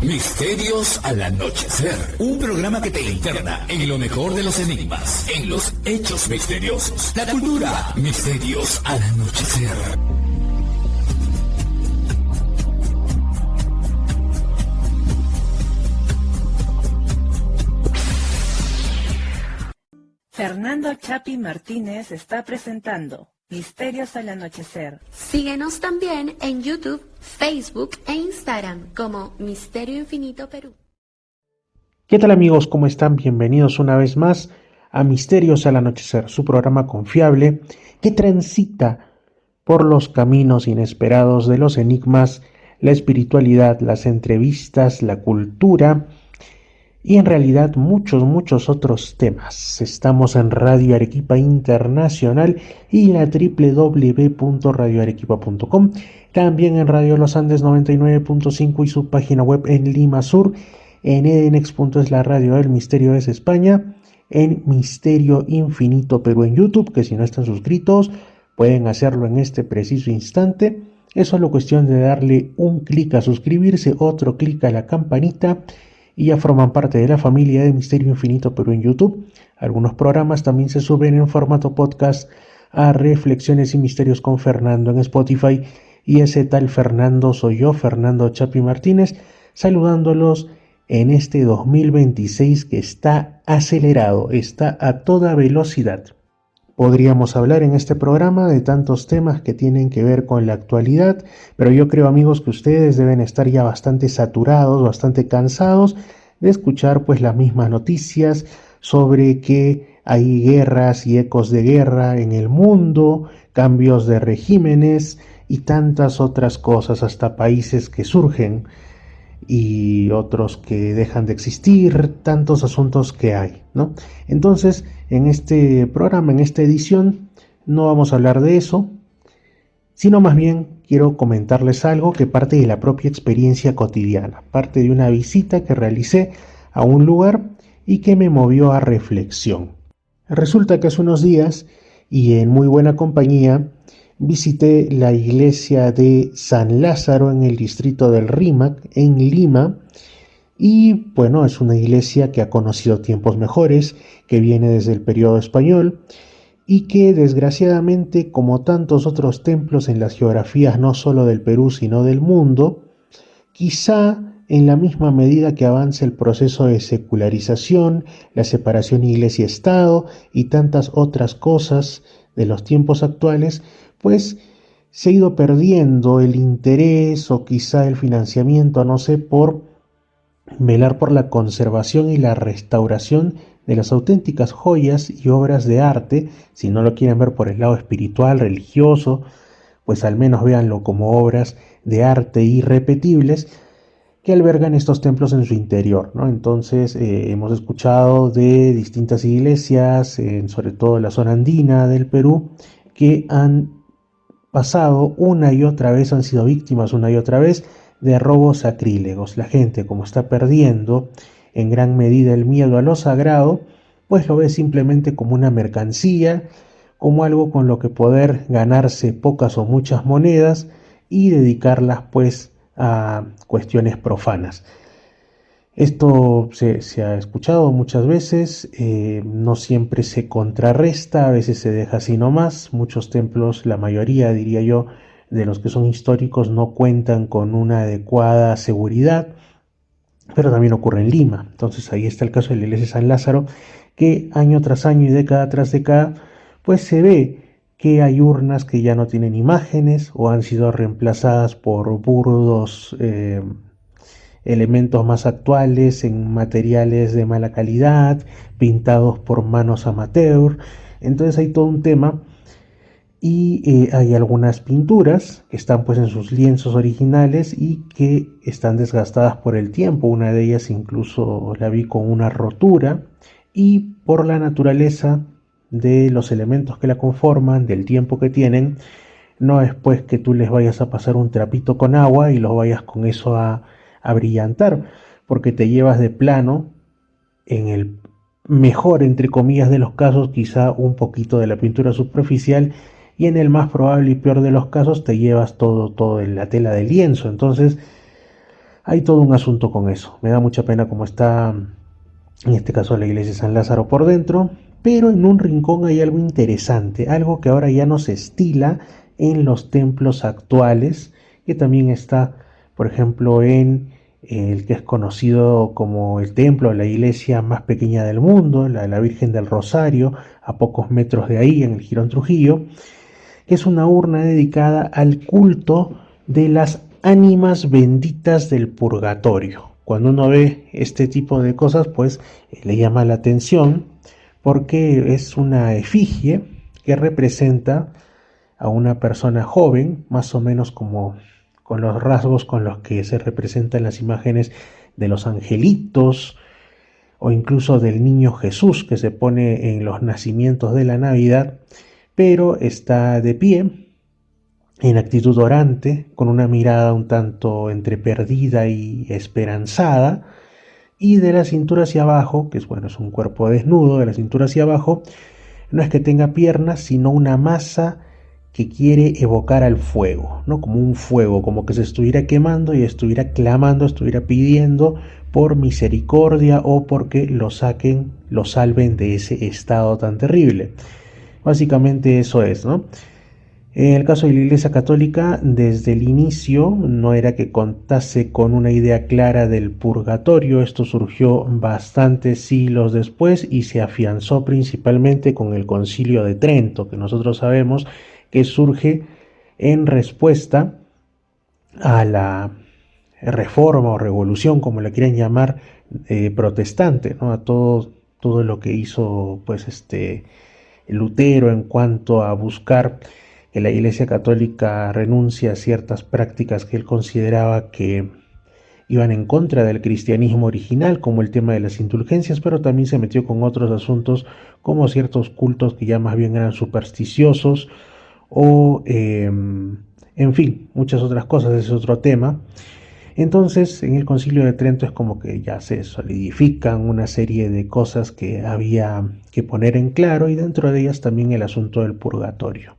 Misterios al anochecer. Un programa que te interna en lo mejor de los enigmas, en los hechos misteriosos, la cultura. Misterios al anochecer. Fernando Chapi Martínez está presentando Misterios al Anochecer. Síguenos también en YouTube, Facebook e Instagram como Misterio Infinito Perú. ¿Qué tal amigos? ¿Cómo están? Bienvenidos una vez más a Misterios al Anochecer, su programa confiable que transita por los caminos inesperados de los enigmas, la espiritualidad, las entrevistas, la cultura y en realidad muchos otros temas. Estamos en Radio Arequipa Internacional y la www.radioarequipa.com, también en Radio Los Andes 99.5 y su página web en Lima Sur, en Edenex.es la radio del Misterio es España, en Misterio Infinito Perú en YouTube, que si no están suscritos pueden hacerlo en este preciso instante. Es solo cuestión de darle un clic a suscribirse, otro clic a la campanita y ya forman parte de la familia de Misterio Infinito Perú en YouTube. Algunos programas también se suben en formato podcast a Reflexiones y Misterios con Fernando en Spotify. Y ese tal Fernando soy yo, Fernando Chapi Martínez, saludándolos en este 2026 que está acelerado, está a toda velocidad. Podríamos hablar en este programa de tantos temas que tienen que ver con la actualidad, pero yo creo, amigos, que ustedes deben estar ya bastante saturados, bastante cansados de escuchar pues las mismas noticias sobre que hay guerras y ecos de guerra en el mundo, cambios de regímenes y tantas otras cosas, hasta países que surgen y otros que dejan de existir, tantos asuntos que hay, ¿no? Entonces, en este programa, en esta edición, no vamos a hablar de eso, sino más bien quiero comentarles algo que parte de la propia experiencia cotidiana, parte de una visita que realicé a un lugar y que me movió a reflexión. Resulta que hace unos días, y en muy buena compañía, visité la iglesia de San Lázaro en el distrito del Rímac, en Lima, y bueno, es una iglesia que ha conocido tiempos mejores, que viene desde el periodo español, y que desgraciadamente, como tantos otros templos en las geografías no solo del Perú, sino del mundo, quizá en la misma medida que avanza el proceso de secularización, la separación iglesia-estado y tantas otras cosas de los tiempos actuales, pues se ha ido perdiendo el interés o quizá el financiamiento, no sé, por velar por la conservación y la restauración de las auténticas joyas y obras de arte. Si no lo quieren ver por el lado espiritual, religioso, pues al menos véanlo como obras de arte irrepetibles que albergan estos templos en su interior, ¿no? Entonces hemos escuchado de distintas iglesias, sobre todo en la zona andina del Perú, que han pasado una y otra vez, han sido víctimas una y otra vez de robos sacrílegos. La gente, como está perdiendo en gran medida el miedo a lo sagrado, pues lo ve simplemente como una mercancía, como algo con lo que poder ganarse pocas o muchas monedas y dedicarlas pues a cuestiones profanas. Esto se ha escuchado muchas veces, no siempre se contrarresta, a veces se deja así nomás. Muchos templos, la mayoría diría yo, de los que son históricos no cuentan con una adecuada seguridad, pero también ocurre en Lima. Entonces ahí está el caso de la iglesia de San Lázaro, que año tras año y década tras década, pues se ve que hay urnas que ya no tienen imágenes o han sido reemplazadas por burdos elementos más actuales en materiales de mala calidad, pintados por manos amateur. Entonces hay todo un tema y hay algunas pinturas que están pues en sus lienzos originales y que están desgastadas por el tiempo. Una de ellas incluso la vi con una rotura, y por la naturaleza de los elementos que la conforman, del tiempo que tienen, no es pues que tú les vayas a pasar un trapito con agua y los vayas con eso a brillantar, porque te llevas de plano, en el mejor entre comillas de los casos, quizá un poquito de la pintura superficial, y en el más probable y peor de los casos te llevas todo en la tela del lienzo. Entonces Hay todo un asunto con eso. Me da mucha pena cómo está, en este caso, la iglesia de San Lázaro por dentro, pero en un rincón hay algo interesante, algo que ahora ya no se estila en los templos actuales, que también está, por ejemplo, en el que es conocido como el templo, la iglesia más pequeña del mundo, la de la Virgen del Rosario, a pocos metros de ahí, en el Jirón Trujillo, que es una urna dedicada al culto de las ánimas benditas del purgatorio. Cuando uno ve este tipo de cosas, pues le llama la atención porque es una efigie que representa a una persona joven, más o menos como con los rasgos con los que se representan las imágenes de los angelitos o incluso del niño Jesús que se pone en los nacimientos de la Navidad, pero está de pie, en actitud orante, con una mirada un tanto entre perdida y esperanzada, y de la cintura hacia abajo, que es bueno, es un cuerpo desnudo, de la cintura hacia abajo, no es que tenga piernas, sino una masa que quiere evocar al fuego, ¿no? Como un fuego, como que se estuviera quemando y estuviera clamando, estuviera pidiendo por misericordia o porque lo saquen, lo salven de ese estado tan terrible. Básicamente eso es, ¿no? En el caso de la Iglesia Católica, desde el inicio no era que contase con una idea clara del purgatorio, esto surgió bastantes siglos después y se afianzó principalmente con el Concilio de Trento, que nosotros sabemos que surge en respuesta a la reforma o revolución, como la quieran llamar, protestante, ¿no? A todo lo que hizo pues Lutero en cuanto a buscar que la Iglesia Católica renuncie a ciertas prácticas que él consideraba que iban en contra del cristianismo original, como el tema de las indulgencias, pero también se metió con otros asuntos como ciertos cultos que ya más bien eran supersticiosos o, en fin, muchas otras cosas, ese es otro tema. Entonces, en el Concilio de Trento es como que ya se solidifican una serie de cosas que había que poner en claro y dentro de ellas también el asunto del purgatorio,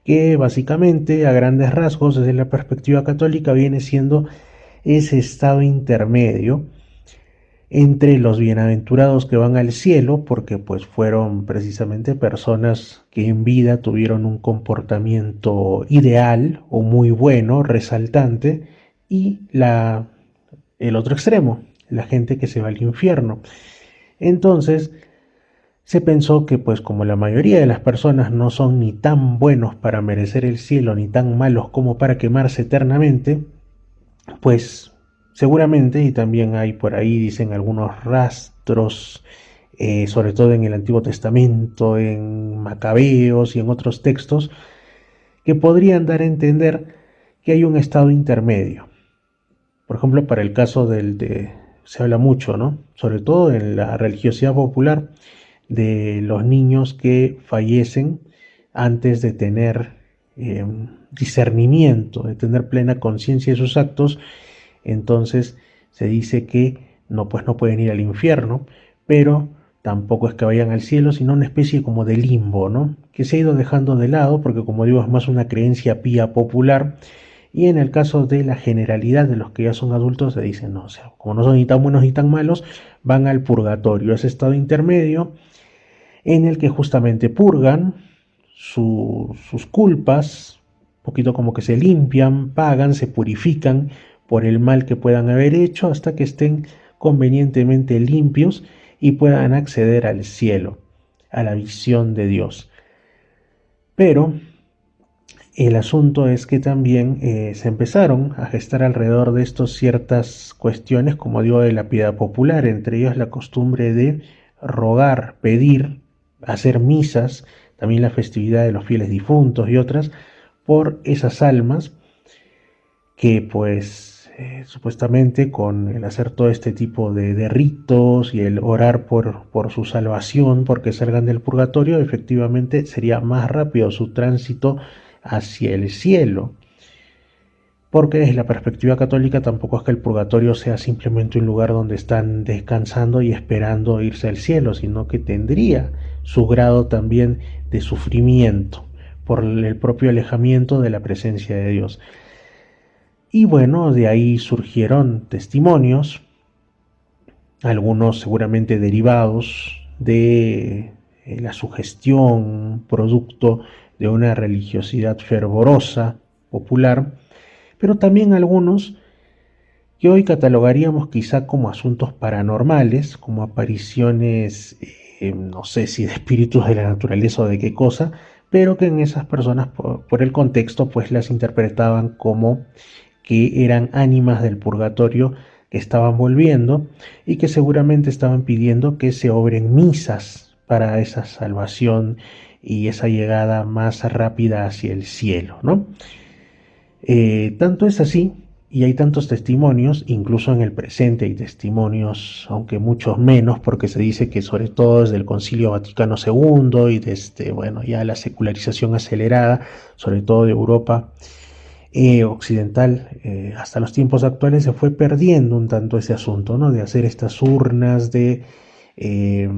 que básicamente a grandes rasgos desde la perspectiva católica viene siendo ese estado intermedio entre los bienaventurados que van al cielo, porque pues fueron precisamente personas que en vida tuvieron un comportamiento ideal o muy bueno, resaltante, y el otro extremo, la gente que se va al infierno. Entonces, se pensó que pues como la mayoría de las personas no son ni tan buenos para merecer el cielo, ni tan malos como para quemarse eternamente, pues seguramente, y también hay por ahí, dicen algunos rastros, sobre todo en el Antiguo Testamento, en Macabeos y en otros textos, que podrían dar a entender que hay un estado intermedio. Por ejemplo, para el caso se habla mucho, ¿no? Sobre todo en la religiosidad popular, de los niños que fallecen antes de tener discernimiento, de tener plena conciencia de sus actos. Entonces se dice que no, pues no pueden ir al infierno, pero tampoco es que vayan al cielo, sino una especie como de limbo, ¿no? Que se ha ido dejando de lado porque, como digo, es más una creencia pía popular. Y en el caso de la generalidad de los que ya son adultos, se dice, no, o sea, como no son ni tan buenos ni tan malos, van al purgatorio, ese estado intermedio en el que justamente purgan sus culpas, un poquito como que se limpian, pagan, se purifican por el mal que puedan haber hecho hasta que estén convenientemente limpios y puedan acceder al cielo, a la visión de Dios. Pero el asunto es que también se empezaron a gestar alrededor de esto ciertas cuestiones, como digo, de la piedad popular, entre ellas la costumbre de rogar, pedir, hacer misas, también la festividad de los fieles difuntos y otras, por esas almas que pues supuestamente con el hacer todo este tipo de ritos y el orar por su salvación, porque salgan del purgatorio, efectivamente sería más rápido su tránsito hacia el cielo. Porque desde la perspectiva católica tampoco es que el purgatorio sea simplemente un lugar donde están descansando y esperando irse al cielo, sino que tendría su grado también de sufrimiento por el propio alejamiento de la presencia de Dios. Y bueno, de ahí surgieron testimonios, algunos seguramente derivados de la sugestión, producto de una religiosidad fervorosa, popular, pero también algunos que hoy catalogaríamos quizá como asuntos paranormales, como apariciones, no sé si de espíritus de la naturaleza o de qué cosa, pero que en esas personas, por el contexto, pues las interpretaban como que eran ánimas del purgatorio que estaban volviendo y que seguramente estaban pidiendo que se obren misas para esa salvación y esa llegada más rápida hacia el cielo, ¿no? Tanto es así, y hay tantos testimonios, incluso en el presente hay testimonios, aunque muchos menos, porque se dice que sobre todo desde el Concilio Vaticano II y desde, bueno, ya la secularización acelerada, sobre todo de Europa occidental, hasta los tiempos actuales se fue perdiendo un tanto ese asunto, ¿no? De hacer estas urnas eh,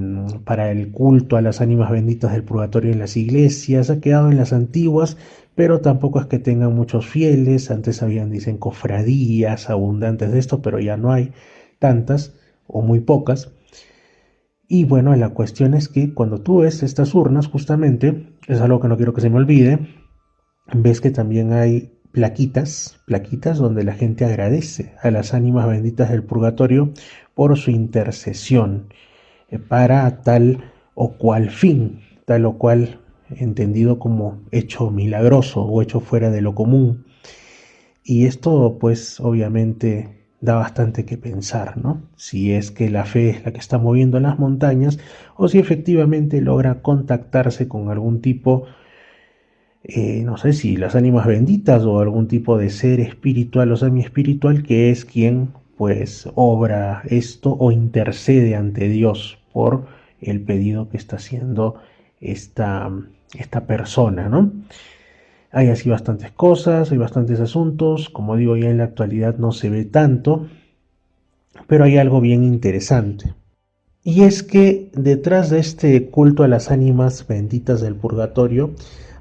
para el culto a las ánimas benditas del purgatorio en las iglesias, ha quedado en las antiguas, pero tampoco es que tengan muchos fieles. Antes habían, dicen, cofradías abundantes de esto, pero ya no hay tantas o muy pocas. Y bueno, la cuestión es que cuando tú ves estas urnas, justamente, es algo que no quiero que se me olvide, ves que también hay plaquitas donde la gente agradece a las ánimas benditas del purgatorio por su intercesión para tal o cual fin, tal o cual entendido como hecho milagroso o hecho fuera de lo común. Y esto pues obviamente da bastante que pensar, ¿no? Si es que la fe es la que está moviendo las montañas o si efectivamente logra contactarse con algún tipo, no sé si las ánimas benditas o algún tipo de ser espiritual o semi-espiritual que es quien pues obra esto o intercede ante Dios por el pedido que está haciendo esta persona, ¿no? Hay así bastantes cosas, hay bastantes asuntos, como digo, ya en la actualidad no se ve tanto, pero hay algo bien interesante. Y es que detrás de este culto a las ánimas benditas del purgatorio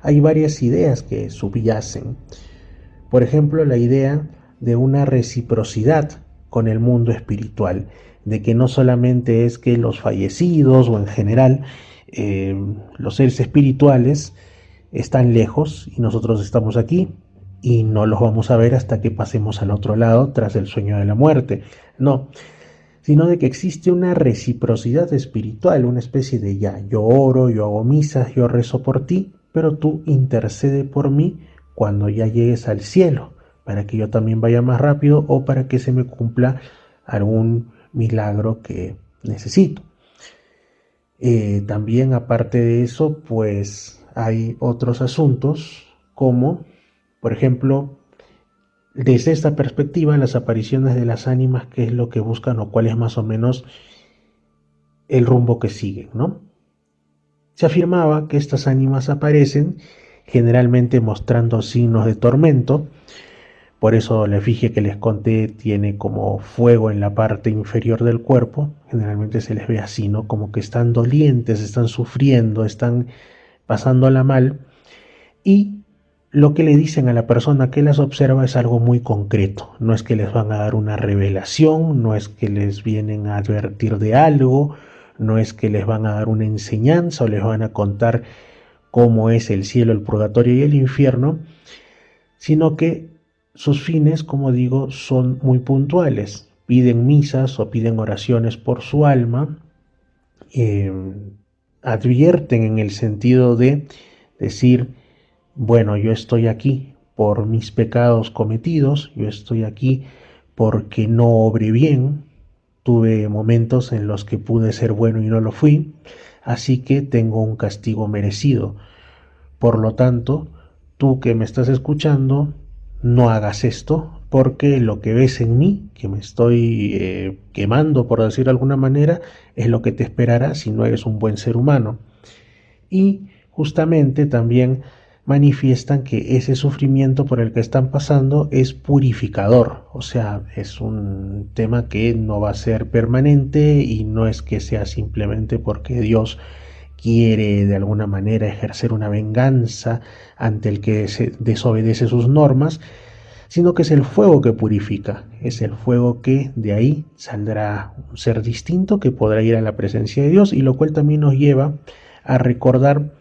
hay varias ideas que subyacen. Por ejemplo, la idea de una reciprocidad con el mundo espiritual, de que no solamente es que los fallecidos o en general los seres espirituales están lejos y nosotros estamos aquí y no los vamos a ver hasta que pasemos al otro lado tras el sueño de la muerte. No, sino de que existe una reciprocidad espiritual, una especie de ya, yo oro, yo hago misas, yo rezo por ti, pero tú intercede por mí cuando ya llegues al cielo, para que yo también vaya más rápido o para que se me cumpla algún milagro que necesito. También aparte de eso, pues hay otros asuntos como, por ejemplo, desde esta perspectiva, las apariciones de las ánimas, qué es lo que buscan o cuál es más o menos el rumbo que siguen, ¿no? Se afirmaba que estas ánimas aparecen generalmente mostrando signos de tormento, por eso la efigie que les conté tiene como fuego en la parte inferior del cuerpo, generalmente se les ve así, ¿no? Como que están dolientes, están sufriendo, están pasándola mal, y lo que le dicen a la persona que las observa es algo muy concreto. No es que les van a dar una revelación, no es que les vienen a advertir de algo, no es que les van a dar una enseñanza o les van a contar cómo es el cielo, el purgatorio y el infierno, sino que sus fines, como digo, son muy puntuales. Piden misas o piden oraciones por su alma, advierten en el sentido de decir, bueno, yo estoy aquí por mis pecados cometidos, yo estoy aquí porque no obré bien, tuve momentos en los que pude ser bueno y no lo fui, así que tengo un castigo merecido. Por lo tanto, tú que me estás escuchando, no hagas esto, porque lo que ves en mí, que me estoy quemando, por decir de alguna manera, es lo que te esperará si no eres un buen ser humano. Y justamente también manifiestan que ese sufrimiento por el que están pasando es purificador, o sea, es un tema que no va a ser permanente y no es que sea simplemente porque Dios quiere de alguna manera ejercer una venganza ante el que desobedece sus normas, sino que es el fuego que purifica, es el fuego que de ahí saldrá un ser distinto que podrá ir a la presencia de Dios, y lo cual también nos lleva a recordar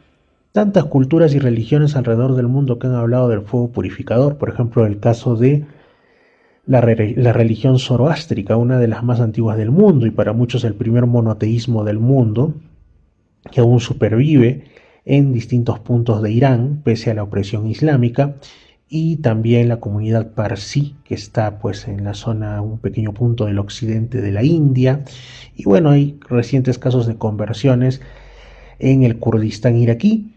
tantas culturas y religiones alrededor del mundo que han hablado del fuego purificador. Por ejemplo, el caso de la religión zoroástrica, una de las más antiguas del mundo y para muchos el primer monoteísmo del mundo, que aún supervive en distintos puntos de Irán, pese a la opresión islámica, y también la comunidad parsi, que está pues en la zona, un pequeño punto del occidente de la India, y bueno, hay recientes casos de conversiones en el Kurdistán iraquí.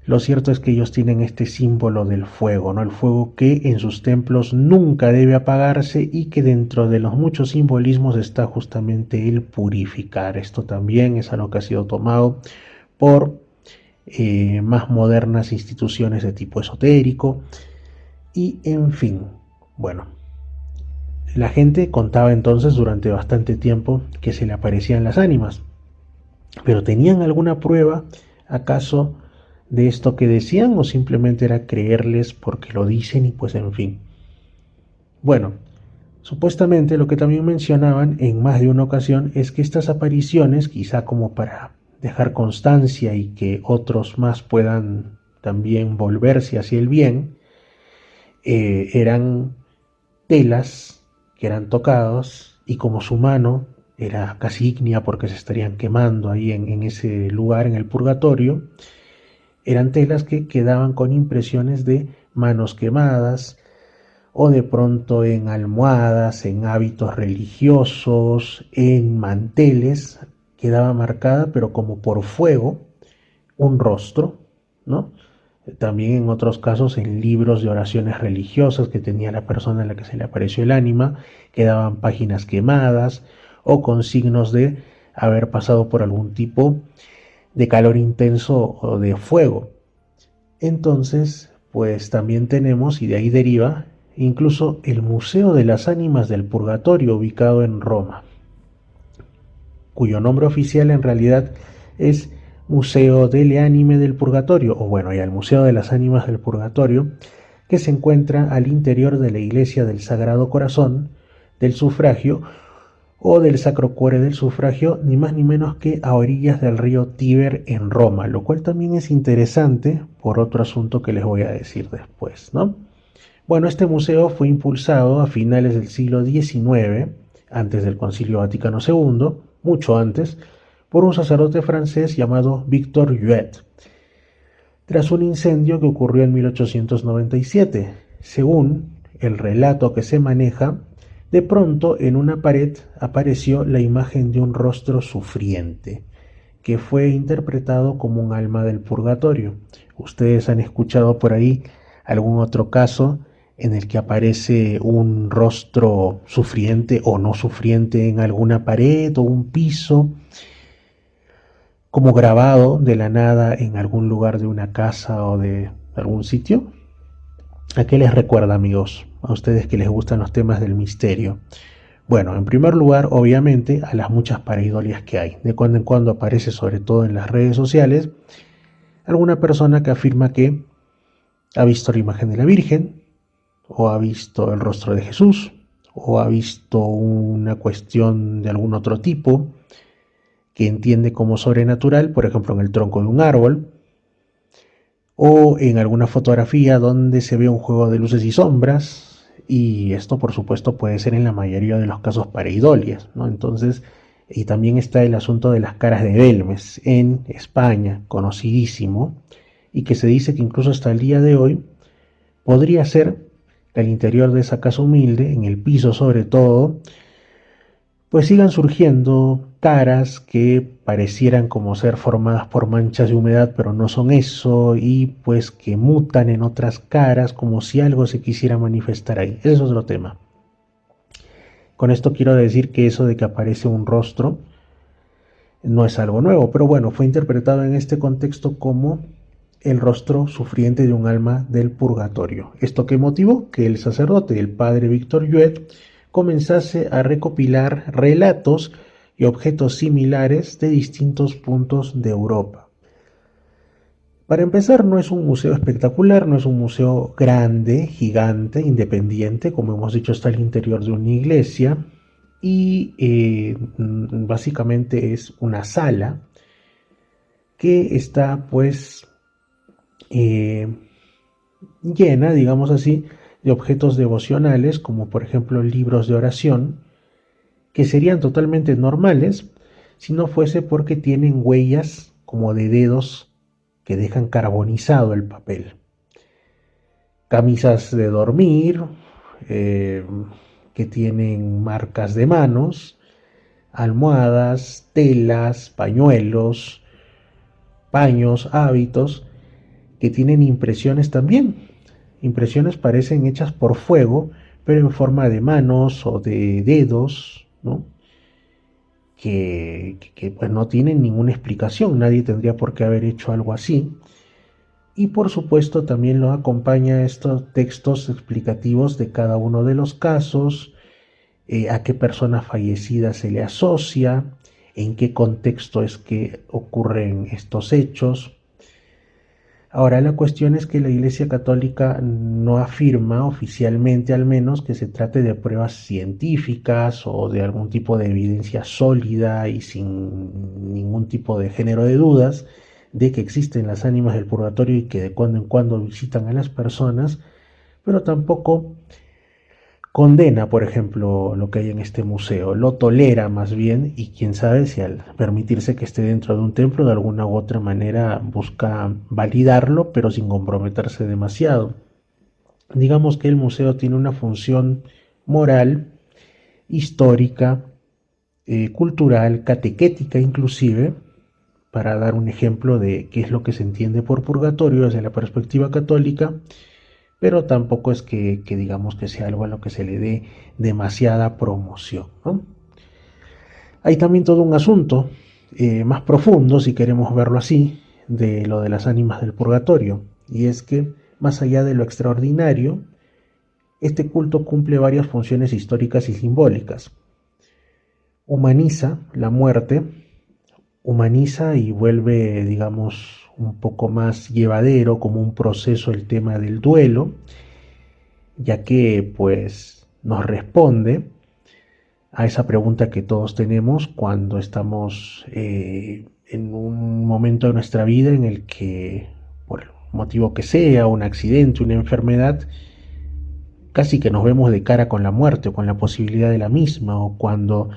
Lo cierto es que ellos tienen este símbolo del fuego, ¿no? El fuego que en sus templos nunca debe apagarse y que dentro de los muchos simbolismos está justamente el purificar. Esto también es algo que ha sido tomado por más modernas instituciones de tipo esotérico. Y en fin, bueno, la gente contaba entonces durante bastante tiempo que se le aparecían las ánimas. ¿Pero tenían alguna prueba, acaso, de esto que decían, o simplemente era creerles porque lo dicen y pues en fin? Bueno, supuestamente lo que también mencionaban en más de una ocasión es que estas apariciones, quizá como para dejar constancia y que otros más puedan también volverse hacia el bien, eran telas que eran tocadas, y como su mano era casi ígnea porque se estarían quemando ahí en ese lugar, en el purgatorio, eran telas que quedaban con impresiones de manos quemadas, o de pronto en almohadas, en hábitos religiosos, en manteles, quedaba marcada, pero como por fuego, un rostro, ¿no? También en otros casos en libros de oraciones religiosas que tenía la persona a la que se le apareció el ánima, quedaban páginas quemadas o con signos de haber pasado por algún tipo de calor intenso o de fuego. Entonces, pues también tenemos, y de ahí deriva, incluso el Museo de las Ánimas del Purgatorio, ubicado en Roma, cuyo nombre oficial en realidad es Museo delle Anime del Purgatorio, o bueno, ya el Museo de las Ánimas del Purgatorio, que se encuentra al interior de la iglesia del Sagrado Corazón del Sufragio, o del Sacro Cuore del Sufragio, ni más ni menos que a orillas del río Tíber en Roma, lo cual también es interesante por otro asunto que les voy a decir después, ¿no? Bueno, este museo fue impulsado a finales del siglo XIX, antes del Concilio Vaticano II, mucho antes, por un sacerdote francés llamado Victor Huet, tras un incendio que ocurrió en 1897. Según el relato que se maneja, de pronto en una pared apareció la imagen de un rostro sufriente, que fue interpretado como un alma del purgatorio. Ustedes han escuchado por ahí algún otro caso en el que aparece un rostro sufriente o no sufriente en alguna pared o un piso, como grabado de la nada en algún lugar de una casa o de algún sitio? ¿A qué les recuerda, amigos? A ustedes que les gustan los temas del misterio. Bueno, en primer lugar, obviamente, a las muchas pareidolias que hay. De cuando en cuando aparece, sobre todo en las redes sociales, alguna persona que afirma que ha visto la imagen de la Virgen, o ha visto el rostro de Jesús, o ha visto una cuestión de algún otro tipo que entiende como sobrenatural, por ejemplo en el tronco de un árbol, o en alguna fotografía donde se ve un juego de luces y sombras, y esto por supuesto puede ser en la mayoría de los casos pareidolias, ¿no? Entonces, y también está el asunto de las caras de Belmes en España, conocidísimo, y que se dice que incluso hasta el día de hoy podría ser que al interior de esa casa humilde, en el piso sobre todo, pues sigan surgiendo caras que parecieran como ser formadas por manchas de humedad, pero no son eso, y pues que mutan en otras caras como si algo se quisiera manifestar ahí. Ese es otro tema. Con esto quiero decir que eso de que aparece un rostro no es algo nuevo, pero bueno, fue interpretado en este contexto como el rostro sufriente de un alma del purgatorio. ¿Esto qué motivó? Que el sacerdote, el padre Victor Huet, comenzase a recopilar relatos y objetos similares de distintos puntos de Europa. Para empezar, no es un museo espectacular, no es un museo grande, gigante, independiente, como hemos dicho, está al interior de una iglesia y básicamente es una sala que está pues llena, digamos así, de objetos devocionales, como por ejemplo libros de oración, que serían totalmente normales si no fuese porque tienen huellas como de dedos que dejan carbonizado el papel. Camisas de dormir, eh, que tienen marcas de manos, almohadas, telas, pañuelos, paños, hábitos, que tienen impresiones también. Impresiones parecen hechas por fuego, pero en forma de manos o de dedos, ¿no? Que pues no tienen ninguna explicación, nadie tendría por qué haber hecho algo así. Y por supuesto también lo acompaña estos textos explicativos de cada uno de los casos, a qué persona fallecida se le asocia, en qué contexto es que ocurren estos hechos. Ahora, la cuestión es que la Iglesia Católica no afirma oficialmente, al menos, que se trate de pruebas científicas o de algún tipo de evidencia sólida y sin ningún tipo de género de dudas de que existen las ánimas del purgatorio y que de cuando en cuando visitan a las personas, pero tampoco condena, por ejemplo, lo que hay en este museo, lo tolera más bien, y quién sabe si al permitirse que esté dentro de un templo de alguna u otra manera busca validarlo, pero sin comprometerse demasiado. Digamos que el museo tiene una función moral, histórica, cultural, catequética inclusive, para dar un ejemplo de qué es lo que se entiende por purgatorio desde la perspectiva católica, pero tampoco es que digamos que sea algo a lo que se le dé demasiada promoción, ¿no? Hay también todo un asunto más profundo, si queremos verlo así, de lo de las ánimas del purgatorio, y es que más allá de lo extraordinario, este culto cumple varias funciones históricas y simbólicas. Humaniza la muerte, humaniza y vuelve, digamos, un poco más llevadero como un proceso el tema del duelo, ya que pues nos responde a esa pregunta que todos tenemos cuando estamos en un momento de nuestra vida en el que, por el motivo que sea, un accidente, una enfermedad, casi que nos vemos de cara con la muerte o con la posibilidad de la misma, o cuando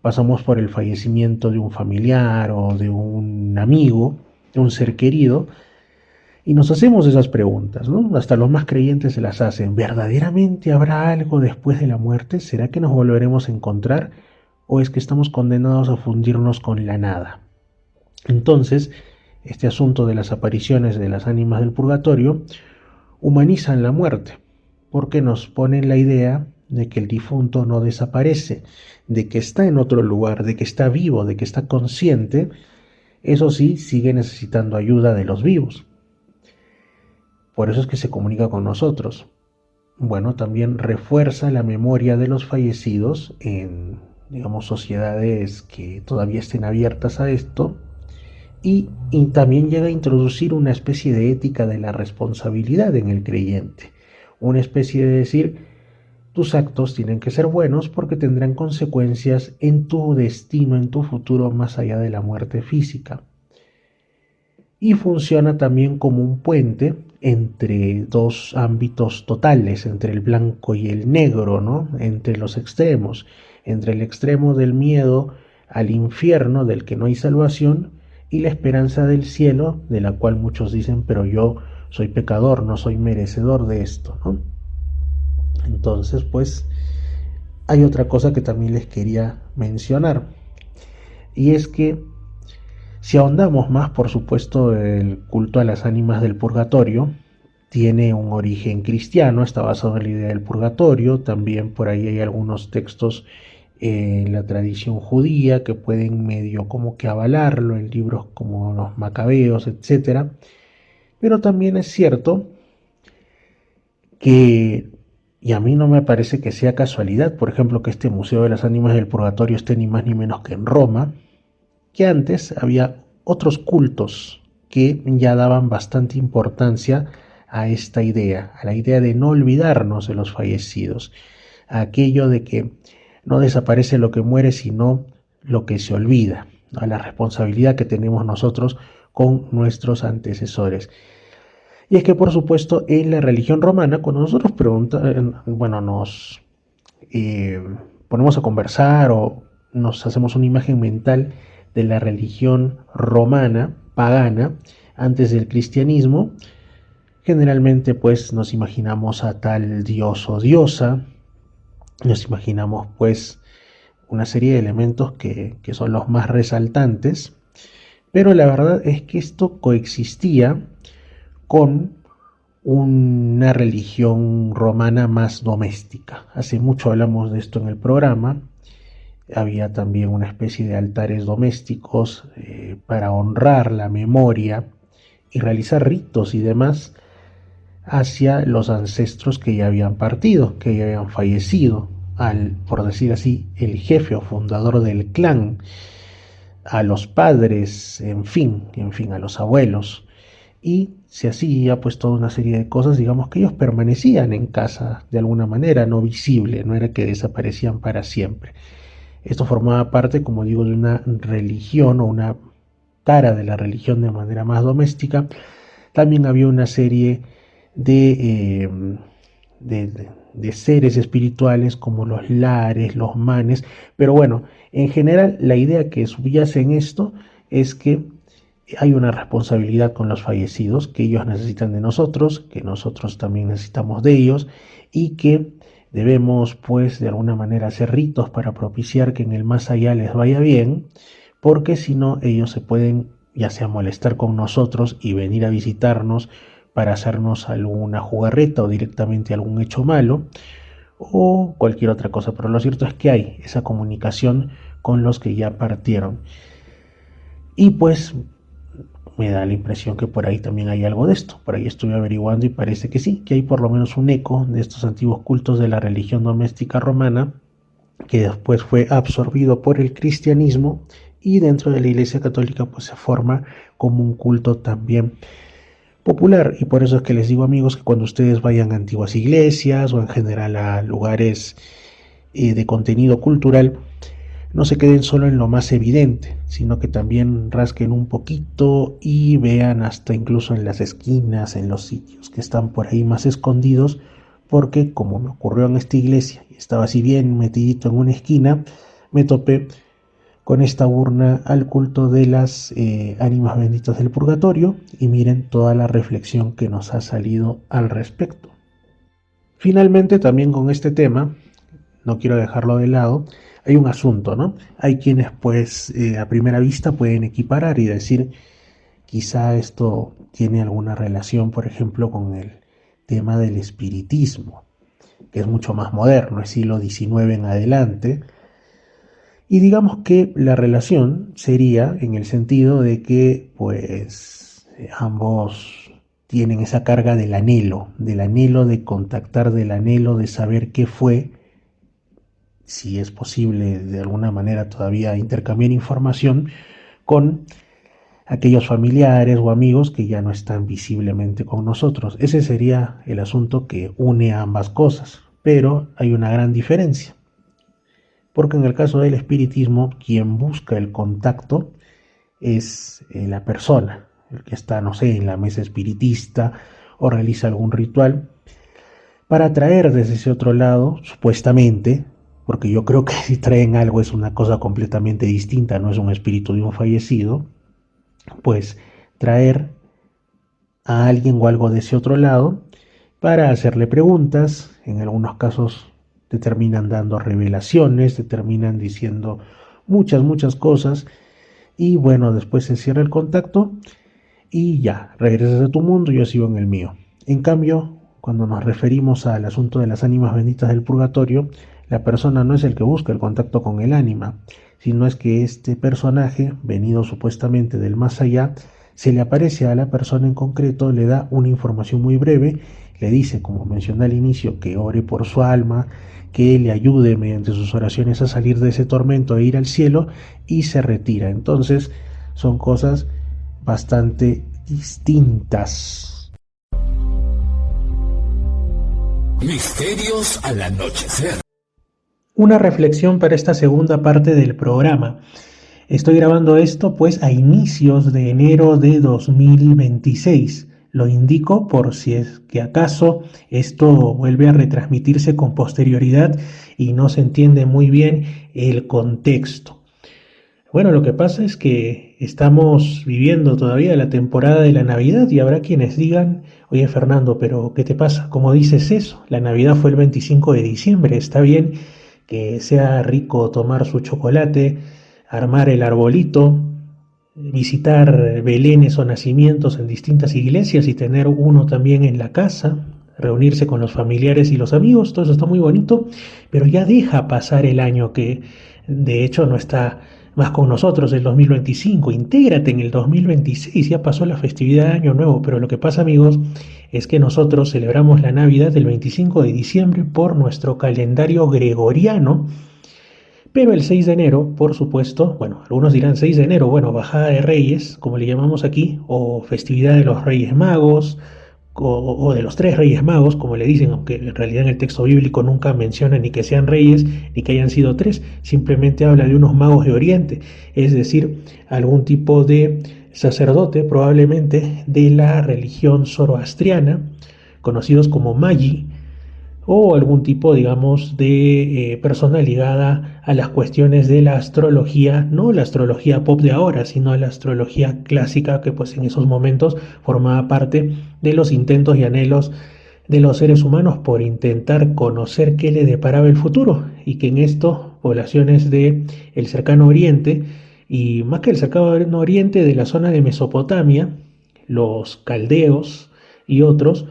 pasamos por el fallecimiento de un familiar o de un amigo, de un ser querido, y nos hacemos esas preguntas, ¿no? Hasta los más creyentes se las hacen. ¿Verdaderamente habrá algo después de la muerte? ¿Será que nos volveremos a encontrar? ¿O es que estamos condenados a fundirnos con la nada? Entonces, este asunto de las apariciones de las ánimas del purgatorio humanizan la muerte, porque nos ponen la idea de que el difunto no desaparece, de que está en otro lugar, de que está vivo, de que está consciente. Eso sí, sigue necesitando ayuda de los vivos. Por eso es que se comunica con nosotros. Bueno, también refuerza la memoria de los fallecidos en, digamos, sociedades que todavía estén abiertas a esto, y también llega a introducir una especie de ética de la responsabilidad en el creyente, una especie de decir, tus actos tienen que ser buenos porque tendrán consecuencias en tu destino, en tu futuro, más allá de la muerte física. Y funciona también como un puente entre dos ámbitos totales, entre el blanco y el negro, ¿no? Entre los extremos, entre el extremo del miedo al infierno del que no hay salvación y la esperanza del cielo, de la cual muchos dicen, pero yo soy pecador, no soy merecedor de esto, ¿no? Entonces, pues, hay otra cosa que también les quería mencionar, y es que si ahondamos más, por supuesto, el culto a las ánimas del purgatorio tiene un origen cristiano, está basado en la idea del purgatorio, también por ahí hay algunos textos en la tradición judía que pueden medio como que avalarlo, en libros como los Macabeos, etc. Pero también es cierto que, y a mí no me parece que sea casualidad, por ejemplo, que este Museo de las Ánimas del Purgatorio esté ni más ni menos que en Roma, que antes había otros cultos que ya daban bastante importancia a esta idea, a la idea de no olvidarnos de los fallecidos, a aquello de que no desaparece lo que muere, sino lo que se olvida, a la responsabilidad que tenemos nosotros con nuestros antecesores. Y es que, por supuesto, en la religión romana, cuando nosotros nos ponemos a conversar o nos hacemos una imagen mental de la religión romana, pagana, antes del cristianismo, generalmente pues nos imaginamos a tal dios o diosa, nos imaginamos pues una serie de elementos que son los más resaltantes, pero la verdad es que esto coexistía con una religión romana más doméstica. Hace mucho hablamos de esto en el programa. Había también una especie de altares domésticos para honrar la memoria y realizar ritos y demás hacia los ancestros que ya habían partido, que ya habían fallecido, por decir así, el jefe o fundador del clan, a los padres, en fin, a los abuelos. Y se hacía pues toda una serie de cosas, digamos que ellos permanecían en casa de alguna manera, no visible, no era que desaparecían para siempre. Esto formaba parte, como digo, de una religión o una cara de la religión de manera más doméstica. También había una serie de seres espirituales como los lares, los manes, pero bueno, en general la idea que subyace en esto es que hay una responsabilidad con los fallecidos, que ellos necesitan de nosotros, que nosotros también necesitamos de ellos, y que debemos pues de alguna manera hacer ritos para propiciar que en el más allá les vaya bien, porque si no ellos se pueden ya sea molestar con nosotros y venir a visitarnos para hacernos alguna jugarreta o directamente algún hecho malo o cualquier otra cosa, pero lo cierto es que hay esa comunicación con los que ya partieron. Y pues me da la impresión que por ahí también hay algo de esto. Por ahí estuve averiguando y parece que sí, que hay por lo menos un eco de estos antiguos cultos de la religión doméstica romana, que después fue absorbido por el cristianismo y dentro de la Iglesia Católica pues se forma como un culto también popular. Y por eso es que les digo, amigos, que cuando ustedes vayan a antiguas iglesias o en general a lugares de contenido cultural, no se queden solo en lo más evidente, sino que también rasquen un poquito y vean hasta incluso en las esquinas, en los sitios que están por ahí más escondidos, porque como me ocurrió en esta iglesia, y estaba así bien metidito en una esquina, me topé con esta urna al culto de las ánimas benditas del purgatorio, y miren toda la reflexión que nos ha salido al respecto. Finalmente, también con este tema, no quiero dejarlo de lado, hay un asunto, ¿no? Hay quienes pues a primera vista pueden equiparar y decir, quizá esto tiene alguna relación, por ejemplo, con el tema del espiritismo, que es mucho más moderno, es siglo XIX en adelante, y digamos que la relación sería en el sentido de que pues ambos tienen esa carga del anhelo de contactar, del anhelo de saber qué fue, si es posible de alguna manera todavía intercambiar información con aquellos familiares o amigos que ya no están visiblemente con nosotros. Ese sería el asunto que une a ambas cosas, pero hay una gran diferencia, porque en el caso del espiritismo, quien busca el contacto es la persona, el que está, no sé, en la mesa espiritista o realiza algún ritual para atraer desde ese otro lado, supuestamente, porque yo creo que si traen algo es una cosa completamente distinta, no es un espíritu de un fallecido, pues traer a alguien o algo de ese otro lado para hacerle preguntas. En algunos casos te terminan dando revelaciones, te terminan diciendo muchas cosas, y bueno, después se cierra el contacto y ya, regresas a tu mundo, yo sigo en el mío. En cambio, cuando nos referimos al asunto de las ánimas benditas del purgatorio, la persona no es el que busca el contacto con el ánima, sino es que este personaje, venido supuestamente del más allá, se le aparece a la persona en concreto, le da una información muy breve, le dice, como mencioné al inicio, que ore por su alma, que le ayude mediante sus oraciones a salir de ese tormento e ir al cielo, y se retira. Entonces son cosas bastante distintas. Misterios al anochecer. Una reflexión para esta segunda parte del programa. Estoy grabando esto pues a inicios de enero de 2026. Lo indico por si es que acaso esto vuelve a retransmitirse con posterioridad y no se entiende muy bien el contexto. Bueno, lo que pasa es que estamos viviendo todavía la temporada de la Navidad y habrá quienes digan, oye Fernando, pero ¿qué te pasa? ¿Cómo dices eso? La Navidad fue el 25 de diciembre, está bien que sea rico tomar su chocolate, armar el arbolito, visitar belenes o nacimientos en distintas iglesias y tener uno también en la casa, reunirse con los familiares y los amigos, todo eso está muy bonito, pero ya deja pasar el año que de hecho no está más con nosotros, el 2025, intégrate en el 2026, ya pasó la festividad de Año Nuevo, pero lo que pasa, amigos, es que nosotros celebramos la Navidad el 25 de diciembre por nuestro calendario gregoriano, pero el 6 de enero, por supuesto, bueno, algunos dirán 6 de enero, bueno, bajada de Reyes, como le llamamos aquí, o festividad de los Reyes Magos, o de los tres Reyes Magos, como le dicen, aunque en realidad en el texto bíblico nunca menciona ni que sean reyes, ni que hayan sido tres, simplemente habla de unos magos de Oriente, es decir, algún tipo de sacerdote, probablemente de la religión zoroastriana, conocidos como Magi, o algún tipo, digamos, de persona ligada a las cuestiones de la astrología, no la astrología pop de ahora, sino la astrología clásica que pues en esos momentos formaba parte de los intentos y anhelos de los seres humanos por intentar conocer qué le deparaba el futuro, y que en esto poblaciones de el cercano oriente, y más que el cercano oriente, de la zona de Mesopotamia, los caldeos y otros,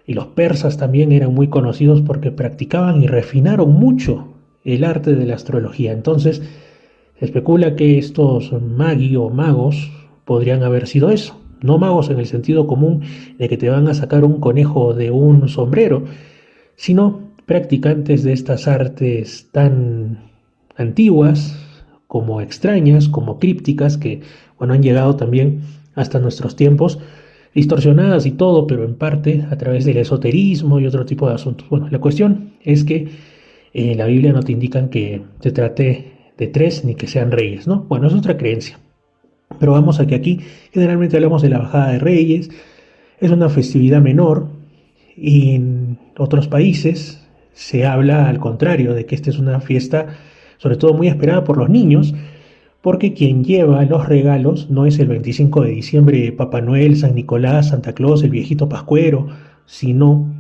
y los persas también eran muy conocidos porque practicaban y refinaron mucho el arte de la astrología. Entonces, se especula que estos magi o magos podrían haber sido eso. No magos en el sentido común de que te van a sacar un conejo de un sombrero, sino practicantes de estas artes tan antiguas, como extrañas, como crípticas, que bueno, han llegado también hasta nuestros tiempos, distorsionadas y todo, pero en parte a través del esoterismo y otro tipo de asuntos. Bueno, la cuestión es que en la Biblia no te indican que se trate de tres ni que sean reyes, ¿no? Bueno, es otra creencia. Pero vamos a que aquí generalmente hablamos de la bajada de reyes, es una festividad menor, y en otros países se habla al contrario, de que esta es una fiesta sobre todo muy esperada por los niños, porque quien lleva los regalos no es el 25 de diciembre Papá Noel, San Nicolás, Santa Claus, el viejito pascuero, sino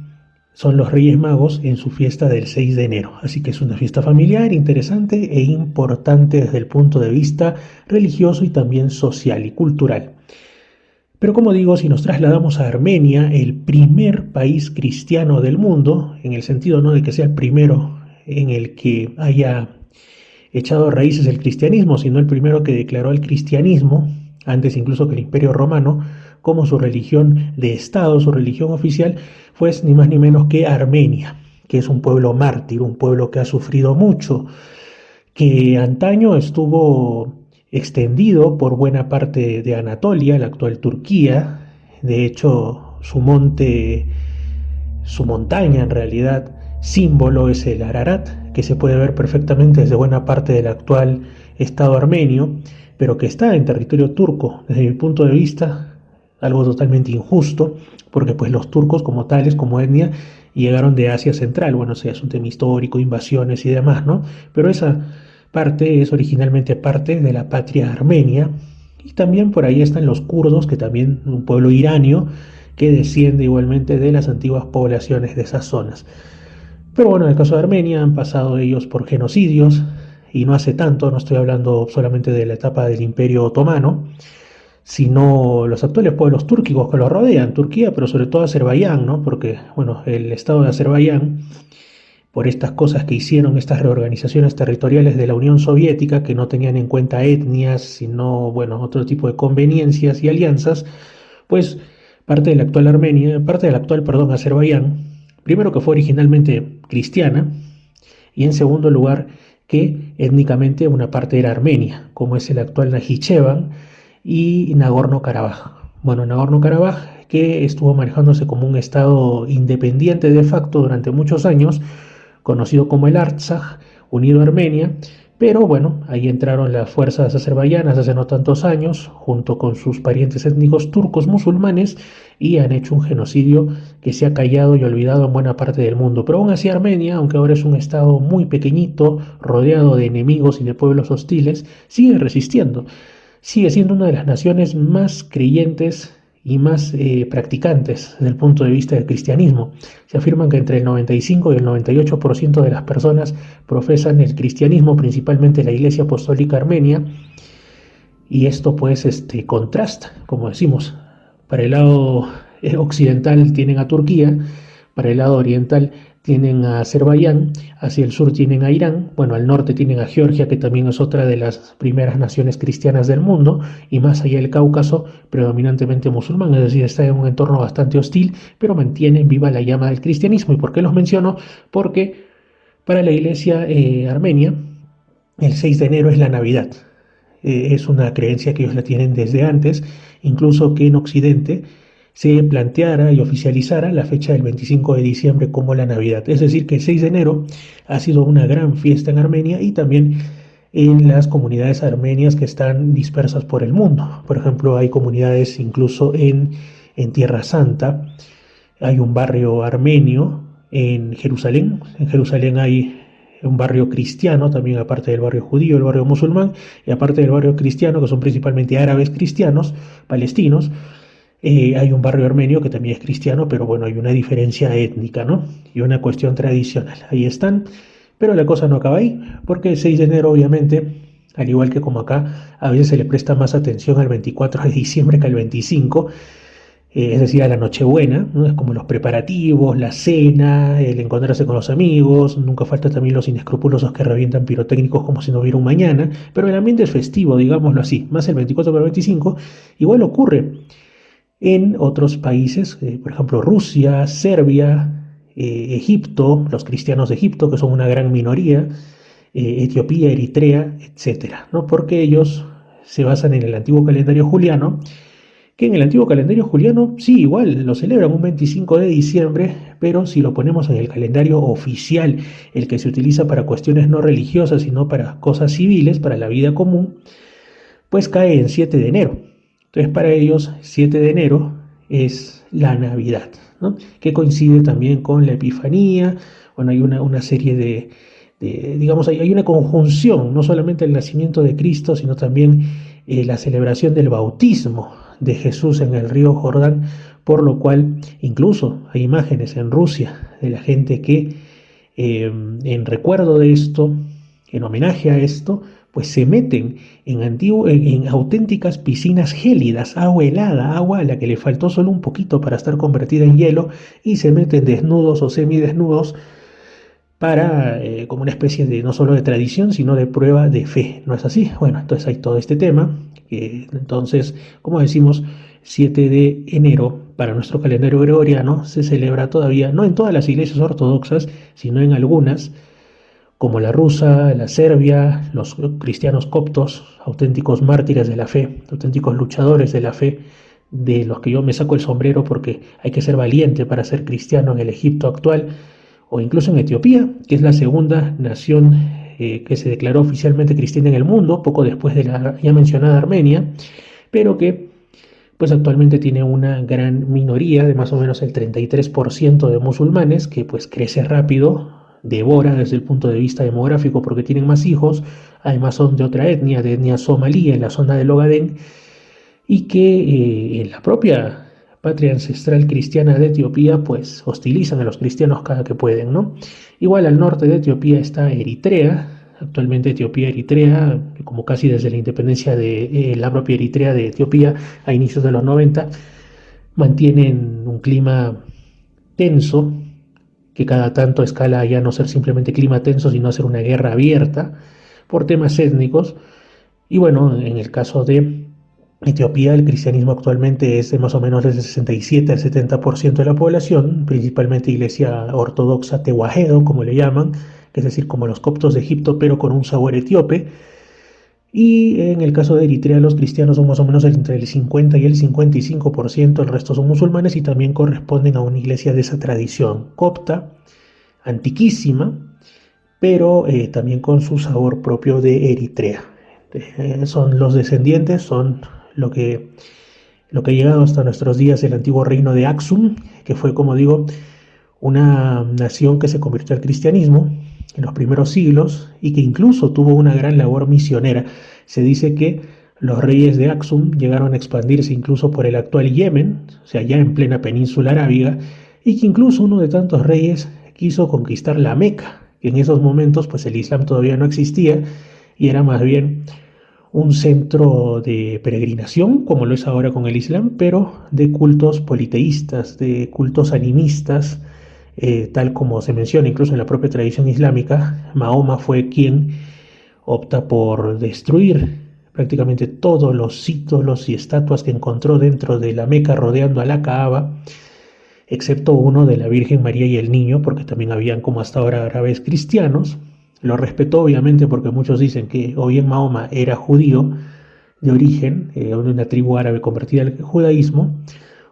son los Reyes Magos en su fiesta del 6 de enero. Así que es una fiesta familiar, interesante e importante desde el punto de vista religioso y también social y cultural. Pero como digo, si nos trasladamos a Armenia, el primer país cristiano del mundo, en el sentido no de que sea el primero en el que haya echado raíces el cristianismo, sino el primero que declaró el cristianismo, antes incluso que el Imperio Romano, como su religión de Estado, su religión oficial, fue ni más ni menos que Armenia, que es un pueblo mártir, un pueblo que ha sufrido mucho, que antaño estuvo extendido por buena parte de Anatolia, la actual Turquía. De hecho, su montaña en realidad, símbolo es el Ararat, que se puede ver perfectamente desde buena parte del actual estado armenio, pero que está en territorio turco. Desde mi punto de vista, algo totalmente injusto, porque pues los turcos como tales, como etnia, llegaron de Asia Central. Bueno, o sea, es un tema histórico, invasiones y demás, ¿no? Pero esa parte es originalmente parte de la patria armenia, y también por ahí están los kurdos, que también un pueblo iranio que desciende igualmente de las antiguas poblaciones de esas zonas. Pero bueno, en el caso de Armenia han pasado ellos por genocidios, y no hace tanto, no estoy hablando solamente de la etapa del Imperio Otomano, sino los actuales pueblos túrquicos que los rodean, Turquía, pero sobre todo Azerbaiyán, ¿no? Porque, bueno, el estado de Azerbaiyán, por estas cosas que hicieron, estas reorganizaciones territoriales de la Unión Soviética, que no tenían en cuenta etnias, sino, bueno, otro tipo de conveniencias y alianzas, pues parte de la actual Armenia, parte del actual, perdón, Azerbaiyán, primero que fue originalmente cristiana, y en segundo lugar que étnicamente una parte era armenia, como es el actual Najicheván y Nagorno-Karabaj. Bueno, Nagorno-Karabaj, que estuvo manejándose como un estado independiente de facto durante muchos años, conocido como el Artsaj, unido a Armenia, pero bueno, ahí entraron las fuerzas azerbaiyanas hace no tantos años, junto con sus parientes étnicos turcos musulmanes, y han hecho un genocidio que se ha callado y olvidado en buena parte del mundo. Pero aún así Armenia, aunque ahora es un estado muy pequeñito, rodeado de enemigos y de pueblos hostiles, sigue resistiendo. Sigue siendo una de las naciones más creyentes y más practicantes desde el punto de vista del cristianismo. Se afirman que entre el 95 y el 98% de las personas profesan el cristianismo, principalmente la Iglesia Apostólica Armenia, y esto pues contrasta, como decimos, para el lado occidental tienen a Turquía, para el lado oriental tienen a Azerbaiyán, hacia el sur tienen a Irán, bueno, al norte tienen a Georgia, que también es otra de las primeras naciones cristianas del mundo, y más allá del Cáucaso, predominantemente musulmán, es decir, está en un entorno bastante hostil, pero mantienen viva la llama del cristianismo. ¿Y por qué los menciono? Porque para la iglesia armenia, el 6 de enero es la Navidad. Es una creencia que ellos la tienen desde antes, incluso que en Occidente se planteara y oficializara la fecha del 25 de diciembre como la Navidad. Es decir, que el 6 de enero ha sido una gran fiesta en Armenia y también en las comunidades armenias que están dispersas por el mundo. Por ejemplo, hay comunidades incluso en Tierra Santa, hay un barrio armenio en Jerusalén. En Jerusalén hay un barrio cristiano, también aparte del barrio judío, el barrio musulmán, y aparte del barrio cristiano, que son principalmente árabes cristianos, palestinos, hay un barrio armenio que también es cristiano, pero bueno, hay una diferencia étnica, ¿no? Y una cuestión tradicional. Ahí están, pero la cosa no acaba ahí, porque el 6 de enero, obviamente, al igual que como acá, a veces se le presta más atención al 24 de diciembre que al 25, es decir, a la Nochebuena, ¿no? Es como los preparativos, la cena, el encontrarse con los amigos, nunca falta también los inescrupulosos que revientan pirotécnicos como si no hubiera un mañana, pero el ambiente es festivo, digámoslo así, más el 24 que el 25, igual ocurre en otros países, por ejemplo Rusia, Serbia, Egipto, los cristianos de Egipto, que son una gran minoría, Etiopía, Eritrea, etcétera, ¿no? Porque ellos se basan en el antiguo calendario juliano, que en el antiguo calendario juliano sí, igual lo celebran un 25 de diciembre, pero si lo ponemos en el calendario oficial, el que se utiliza para cuestiones no religiosas, sino para cosas civiles, para la vida común, pues cae en 7 de enero. Entonces para ellos 7 de enero es la Navidad, ¿no? Que coincide también con la Epifanía. Bueno, hay una serie digamos, hay una conjunción, no solamente el nacimiento de Cristo, sino también la celebración del bautismo de Jesús en el río Jordán, por lo cual incluso hay imágenes en Rusia de la gente que en recuerdo de esto, en homenaje a esto, pues se meten en auténticas piscinas gélidas, agua helada, agua a la que le faltó solo un poquito para estar convertida en hielo, y se meten desnudos o semidesnudos para, como una especie de, no solo de tradición, sino de prueba de fe, ¿no es así? Bueno, entonces hay todo este tema, entonces, como decimos, 7 de enero para nuestro calendario gregoriano se celebra todavía, no en todas las iglesias ortodoxas, sino en algunas, como la rusa, la serbia, los cristianos coptos, auténticos mártires de la fe, auténticos luchadores de la fe, de los que yo me saco el sombrero porque hay que ser valiente para ser cristiano en el Egipto actual, o incluso en Etiopía, que es la segunda nación que se declaró oficialmente cristiana en el mundo, poco después de la ya mencionada Armenia, pero que pues actualmente tiene una gran minoría de más o menos el 33% de musulmanes, que pues crece rápido, devora desde el punto de vista demográfico porque tienen más hijos, además son de otra etnia, de etnia somalí, en la zona del Ogadén, y que en la propia patria ancestral cristiana de Etiopía, pues hostilizan a los cristianos cada que pueden, ¿no? Igual al norte de Etiopía está Eritrea, actualmente Etiopía, Eritrea, como casi desde la independencia de la propia Eritrea de Etiopía a inicios de los 90, mantienen un clima tenso, que cada tanto escala ya no ser simplemente clima tenso, sino ser una guerra abierta por temas étnicos. Y bueno, en el caso de Etiopía, el cristianismo actualmente es de más o menos del 67 al 70% de la población, principalmente iglesia ortodoxa tewahedo, como le llaman, que es decir, como los coptos de Egipto, pero con un sabor etíope. Y en el caso de Eritrea, los cristianos son más o menos entre el 50 y el 55%, el resto son musulmanes y también corresponden a una iglesia de esa tradición copta, antiquísima, pero también con su sabor propio de Eritrea. Son los descendientes, son lo que ha llegado hasta nuestros días el antiguo reino de Aksum, que fue, como digo, una nación que se convirtió al cristianismo en los primeros siglos y que incluso tuvo una gran labor misionera. Se dice que los reyes de Aksum llegaron a expandirse incluso por el actual Yemen, o sea, ya en plena península arábiga, y que incluso uno de tantos reyes quiso conquistar la Meca, que en esos momentos pues el Islam todavía no existía y era más bien un centro de peregrinación, como lo es ahora con el Islam, pero de cultos politeístas, de cultos animistas, tal como se menciona incluso en la propia tradición islámica. Mahoma fue quien opta por destruir prácticamente todos los ídolos y estatuas que encontró dentro de la Meca rodeando a la Kaaba, excepto uno de la Virgen María y el Niño, porque también habían como hasta ahora árabes cristianos. Lo respetó obviamente porque muchos dicen que o bien Mahoma era judío de origen, de una tribu árabe convertida al judaísmo,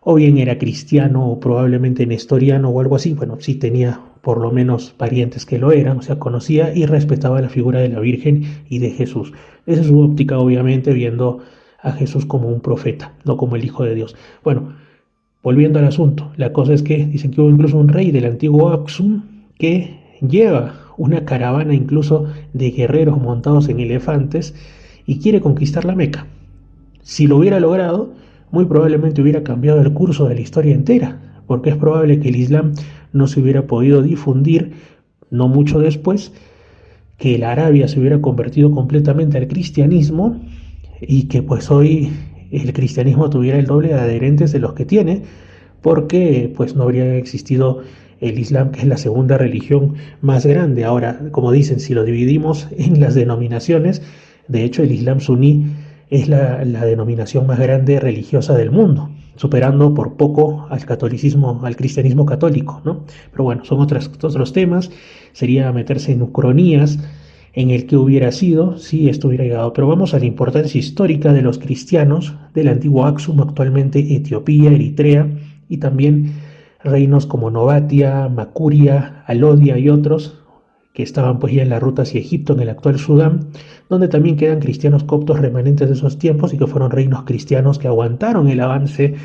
o bien era cristiano o probablemente nestoriano o algo así. Bueno, sí tenía por lo menos parientes que lo eran, o sea, conocía y respetaba la figura de la Virgen y de Jesús. Esa es su óptica, obviamente, viendo a Jesús como un profeta, no como el Hijo de Dios. Bueno, volviendo al asunto, la cosa es que dicen que hubo incluso un rey del antiguo Aksum que lleva una caravana incluso de guerreros montados en elefantes y quiere conquistar la Meca. Si lo hubiera logrado, muy probablemente hubiera cambiado el curso de la historia entera, porque es probable que el Islam no se hubiera podido difundir no mucho después, que la Arabia se hubiera convertido completamente al cristianismo y que pues hoy el cristianismo tuviera el doble de adherentes de los que tiene, porque pues no habría existido el Islam, que es la segunda religión más grande. Ahora, como dicen, si lo dividimos en las denominaciones, de hecho el Islam suní es la denominación más grande religiosa del mundo, superando por poco al catolicismo, al cristianismo católico, ¿no? Pero bueno, son otros temas, sería meterse en ucronías en el que hubiera sido si esto hubiera llegado. Pero vamos a la importancia histórica de los cristianos del antiguo Aksum, actualmente Etiopía, Eritrea, y también reinos como Nobatia, Makuria, Alodia y otros que estaban pues ya en la ruta hacia Egipto, en el actual Sudán, donde también quedan cristianos coptos remanentes de esos tiempos y que fueron reinos cristianos que aguantaron el avance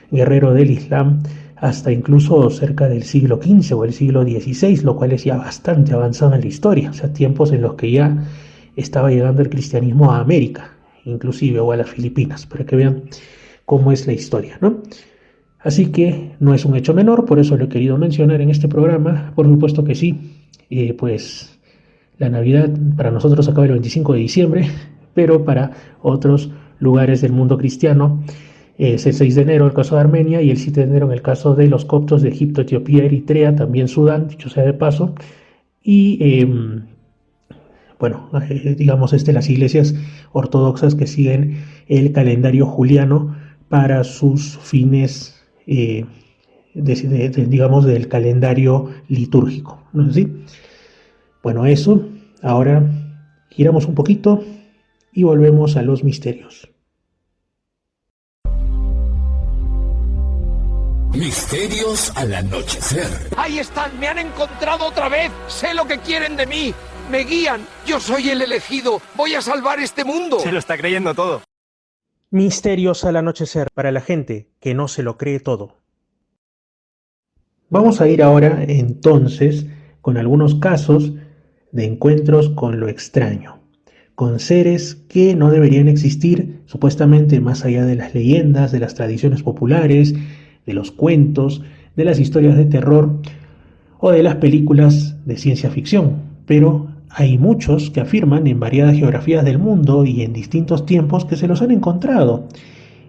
guerrero del Islam hasta incluso cerca del siglo XV o el siglo XVI, lo cual es ya bastante avanzado en la historia, o sea, tiempos en los que ya estaba llegando el cristianismo a América, inclusive, o a las Filipinas, para que vean cómo es la historia, ¿no? Así que no es un hecho menor, por eso lo he querido mencionar en este programa. Por supuesto que sí, pues la Navidad para nosotros acaba el 25 de diciembre, pero para otros lugares del mundo cristiano es el 6 de enero el caso de Armenia y el 7 de enero en el caso de los coptos de Egipto, Etiopía, Eritrea, también Sudán, dicho sea de paso. Y bueno, digamos las iglesias ortodoxas que siguen el calendario juliano para sus fines, digamos, del calendario litúrgico, ¿no es así? Bueno, eso, ahora giramos un poquito y volvemos a los misterios. Misterios al anochecer. Ahí están, me han encontrado otra vez. Sé lo que quieren de mí. Me guían. Yo soy el elegido. Voy a salvar este mundo. Se lo está creyendo todo. Misterios al anochecer para la gente que no se lo cree todo. Vamos a ir ahora entonces con algunos casos de encuentros con lo extraño, con seres que no deberían existir supuestamente más allá de las leyendas, de las tradiciones populares, de los cuentos, de las historias de terror o de las películas de ciencia ficción. Pero hay muchos que afirman en variadas geografías del mundo y en distintos tiempos que se los han encontrado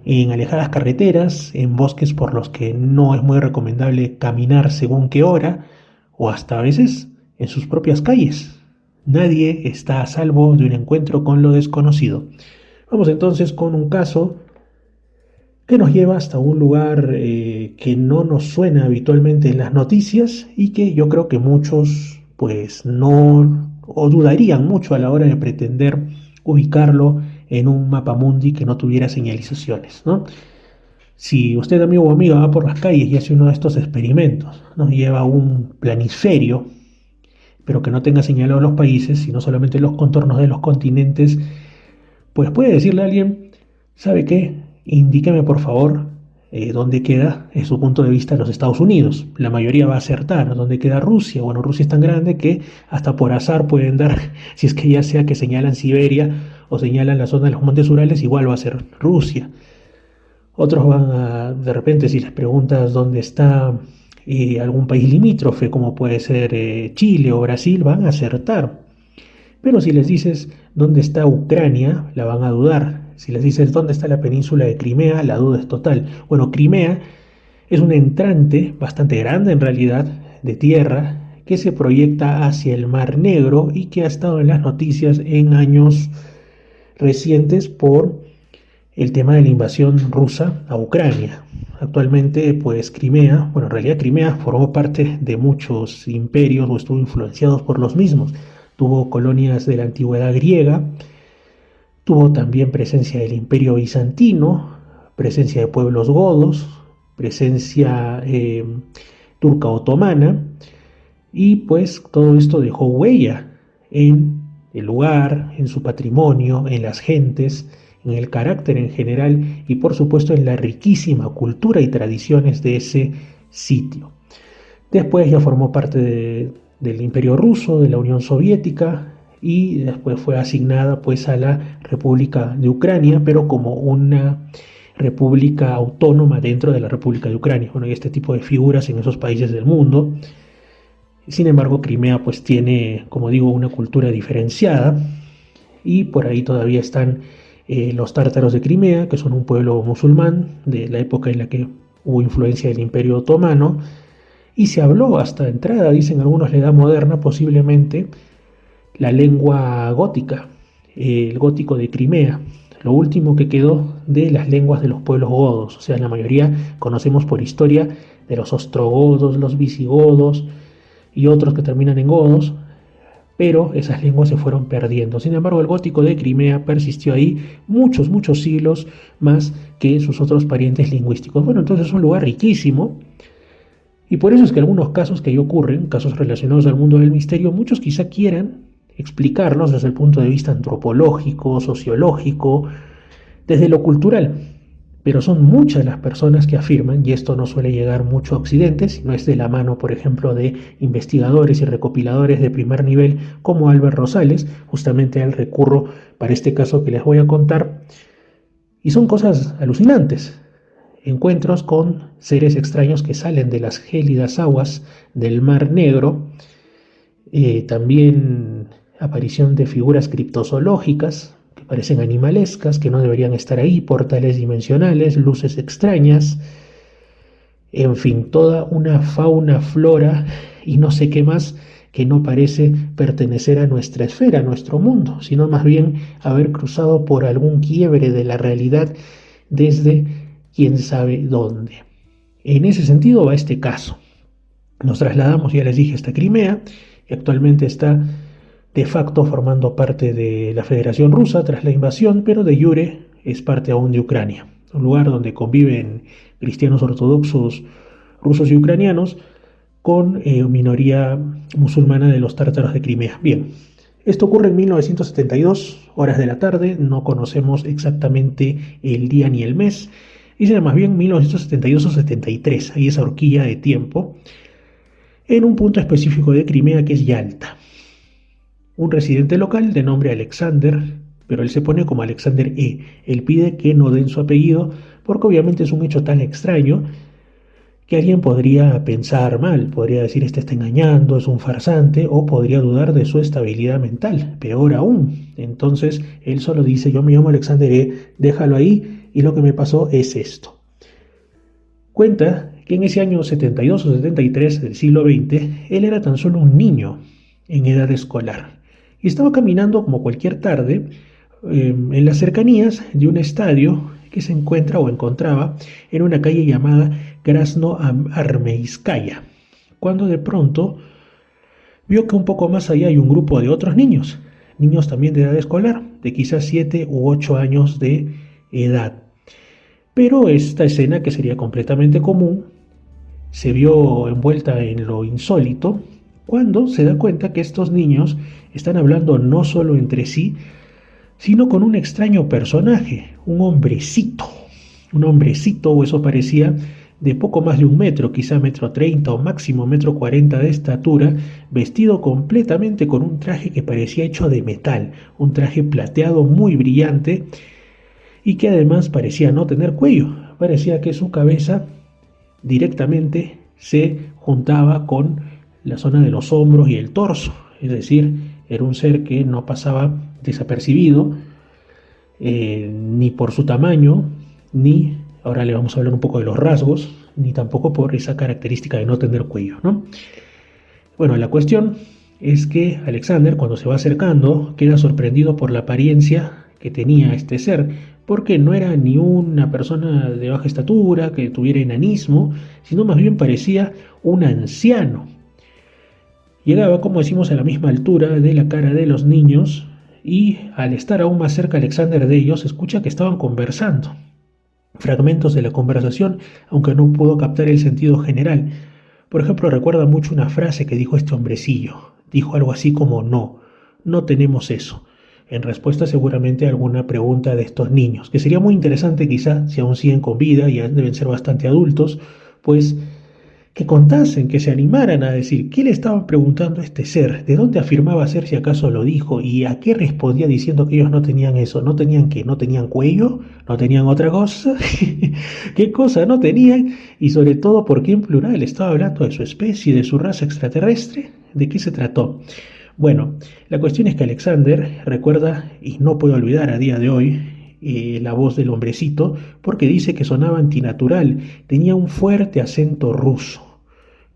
en alejadas carreteras, en bosques por los que no es muy recomendable caminar según qué hora, o hasta a veces en sus propias calles. Nadie está a salvo de un encuentro con lo desconocido. Vamos entonces con un caso que nos lleva hasta un lugar que no nos suena habitualmente en las noticias y que yo creo que muchos pues no o dudarían mucho a la hora de pretender ubicarlo en un mapamundi que no tuviera señalizaciones, ¿no? Si usted, amigo o amiga, va por las calles y hace uno de estos experimentos, ¿no? Lleva un planisferio, pero que no tenga señalado los países, sino solamente los contornos de los continentes, pues puede decirle a alguien, ¿sabe qué? Indíqueme por favor dónde queda, en su punto de vista, los Estados Unidos. La mayoría va a acertar dónde queda Rusia. Bueno, Rusia es tan grande que hasta por azar pueden dar, si es que ya sea que señalan Siberia o señalan la zona de los Montes Urales, igual va a ser Rusia. Otros van a, de repente, si les preguntas dónde está algún país limítrofe, como puede ser Chile o Brasil, van a acertar. Pero si les dices dónde está Ucrania, la van a dudar. Si les dices dónde está la península de Crimea, la duda es total. Bueno, Crimea es un entrante bastante grande en realidad de tierra que se proyecta hacia el Mar Negro y que ha estado en las noticias en años recientes por el tema de la invasión rusa a Ucrania. Actualmente, pues Crimea, bueno, en realidad Crimea formó parte de muchos imperios o estuvo influenciado por los mismos. Tuvo colonias de la antigüedad griega, tuvo también presencia del Imperio Bizantino, presencia de pueblos godos, presencia turca otomana, y pues todo esto dejó huella en el lugar, en su patrimonio, en las gentes, en el carácter en general y por supuesto en la riquísima cultura y tradiciones de ese sitio. Después ya formó parte del Imperio Ruso, de la Unión Soviética, y después fue asignada pues a la República de Ucrania, pero como una república autónoma dentro de la República de Ucrania. Bueno, hay este tipo de figuras en esos países del mundo. Sin embargo, Crimea pues tiene, como digo, una cultura diferenciada, y por ahí todavía están los tártaros de Crimea, que son un pueblo musulmán de la época en la que hubo influencia del Imperio Otomano, y se habló hasta entrada, dicen algunos, la Edad Moderna, posiblemente la lengua gótica, el gótico de Crimea, lo último que quedó de las lenguas de los pueblos godos. O sea, la mayoría conocemos por historia de los ostrogodos, los visigodos y otros que terminan en godos, pero esas lenguas se fueron perdiendo. Sin embargo, el gótico de Crimea persistió ahí muchos siglos más que sus otros parientes lingüísticos. Bueno, entonces es un lugar riquísimo, y por eso es que algunos casos que ahí ocurren, casos relacionados al mundo del misterio, muchos quizá quieran explicarlos desde el punto de vista antropológico, sociológico, desde lo cultural. Pero son muchas las personas que afirman, y esto no suele llegar mucho a Occidente, sino es de la mano, por ejemplo, de investigadores y recopiladores de primer nivel como Albert Rosales. Justamente a él recurro para este caso que les voy a contar, y son cosas alucinantes. Encuentros con seres extraños que salen de las gélidas aguas del Mar Negro, también aparición de figuras criptozoológicas que parecen animalescas, que no deberían estar ahí, portales dimensionales, luces extrañas, en fin, toda una fauna, flora y no sé qué más que no parece pertenecer a nuestra esfera, a nuestro mundo, sino más bien haber cruzado por algún quiebre de la realidad desde quién sabe dónde. En ese sentido va este caso. Nos trasladamos, ya les dije, hasta Crimea, y actualmente está de facto formando parte de la Federación Rusa tras la invasión, pero de jure es parte aún de Ucrania, un lugar donde conviven cristianos ortodoxos rusos y ucranianos con minoría musulmana de los tártaros de Crimea. Bien, esto ocurre en 1972, horas de la tarde, no conocemos exactamente el día ni el mes, y será más bien 1972 o 73, hay esa horquilla de tiempo, en un punto específico de Crimea que es Yalta. Un residente local de nombre Alexander, pero él se pone como Alexander E. Él pide que no den su apellido porque obviamente es un hecho tan extraño que alguien podría pensar mal, podría decir este está engañando, es un farsante, o podría dudar de su estabilidad mental, peor aún. Entonces él solo dice, yo me llamo Alexander E., déjalo ahí y lo que me pasó es esto. Cuenta que en ese año 72 o 73 del siglo XX, él era tan solo un niño en edad escolar y estaba caminando como cualquier tarde en las cercanías de un estadio que se encuentra o encontraba en una calle llamada Krasnoarmeyskaya, cuando de pronto vio que un poco más allá hay un grupo de otros niños niños también de edad escolar, de quizás 7 u 8 años de edad. Pero esta escena, que sería completamente común, se vio envuelta en lo insólito cuando se da cuenta que estos niños están hablando no solo entre sí, sino con un extraño personaje, un hombrecito, o eso parecía, de poco más de 1 metro, quizá 1,30 m o máximo 1,40 m de estatura, vestido completamente con un traje que parecía hecho de metal, un traje plateado muy brillante y que además parecía no tener cuello, parecía que su cabeza directamente se juntaba con la zona de los hombros y el torso, es decir, era un ser que no pasaba desapercibido, ni por su tamaño, ni, ahora le vamos a hablar un poco de los rasgos, ni tampoco por esa característica de no tener cuello, ¿no? Bueno, la cuestión es que Alexander, cuando se va acercando, queda sorprendido por la apariencia que tenía este ser, porque no era ni una persona de baja estatura, que tuviera enanismo, sino más bien parecía un anciano. Llegaba, como decimos, a la misma altura de la cara de los niños, y al estar aún más cerca Alexander de ellos, escucha que estaban conversando. Fragmentos de la conversación, aunque no pudo captar el sentido general. Por ejemplo, recuerda mucho una frase que dijo este hombrecillo. Dijo algo así como no tenemos eso. En respuesta seguramente a alguna pregunta de estos niños, que sería muy interesante quizá, si aún siguen con vida y ya deben ser bastante adultos, pues que contasen, que se animaran a decir qué le estaban preguntando a este ser, de dónde afirmaba ser, si acaso lo dijo, y a qué respondía diciendo que ellos no tenían eso, no tenían qué, no tenían cuello, no tenían otra cosa, qué cosa no tenían, y sobre todo por qué en plural estaba hablando de su especie, de su raza extraterrestre, de qué se trató. Bueno, la cuestión es que Alexander recuerda, y no puede olvidar a día de hoy, la voz del hombrecito, porque dice que sonaba antinatural, tenía un fuerte acento ruso.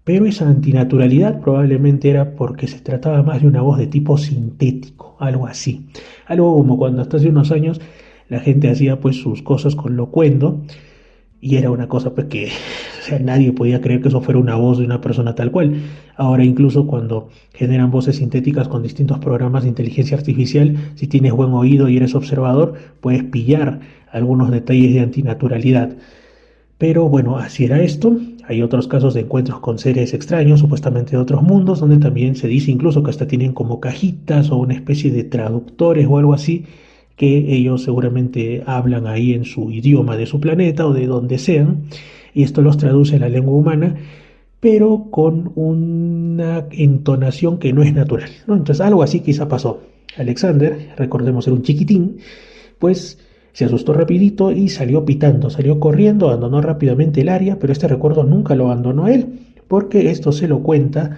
Pero esa antinaturalidad probablemente era porque se trataba más de una voz de tipo sintético, algo así. Algo como cuando hasta hace unos años la gente hacía pues sus cosas con locuendo, y era una cosa pues que nadie podía creer que eso fuera una voz de una persona tal cual. Ahora incluso cuando generan voces sintéticas con distintos programas de inteligencia artificial, si tienes buen oído y eres observador, puedes pillar algunos detalles de antinaturalidad. Pero bueno, así era esto. Hay otros casos de encuentros con seres extraños, supuestamente de otros mundos, donde también se dice incluso que hasta tienen como cajitas o una especie de traductores o algo así, que ellos seguramente hablan ahí en su idioma de su planeta o de donde sean, y esto los traduce a la lengua humana, pero con una entonación que no es natural, ¿no? Entonces algo así quizá pasó. Alexander, recordemos, era un chiquitín, pues se asustó rapidito y salió pitando, salió corriendo, abandonó rápidamente el área, pero este recuerdo nunca lo abandonó él, porque esto se lo cuenta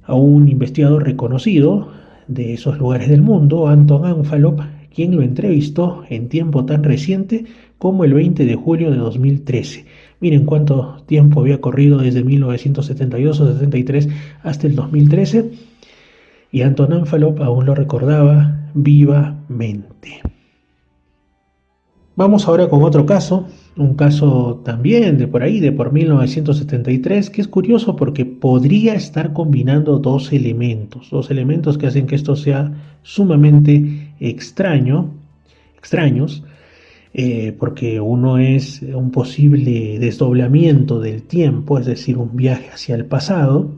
a un investigador reconocido de esos lugares del mundo, Anton Anfalop, quien lo entrevistó en tiempo tan reciente como el 20 de julio de 2013. Miren cuánto tiempo había corrido desde 1972 o 73 hasta el 2013, y Anton Anfalop aún lo recordaba vivamente. Vamos ahora con otro caso, un caso también de por ahí, de por 1973, que es curioso porque podría estar combinando dos elementos que hacen que esto sea sumamente extraños, porque uno es un posible desdoblamiento del tiempo, es decir, un viaje hacia el pasado,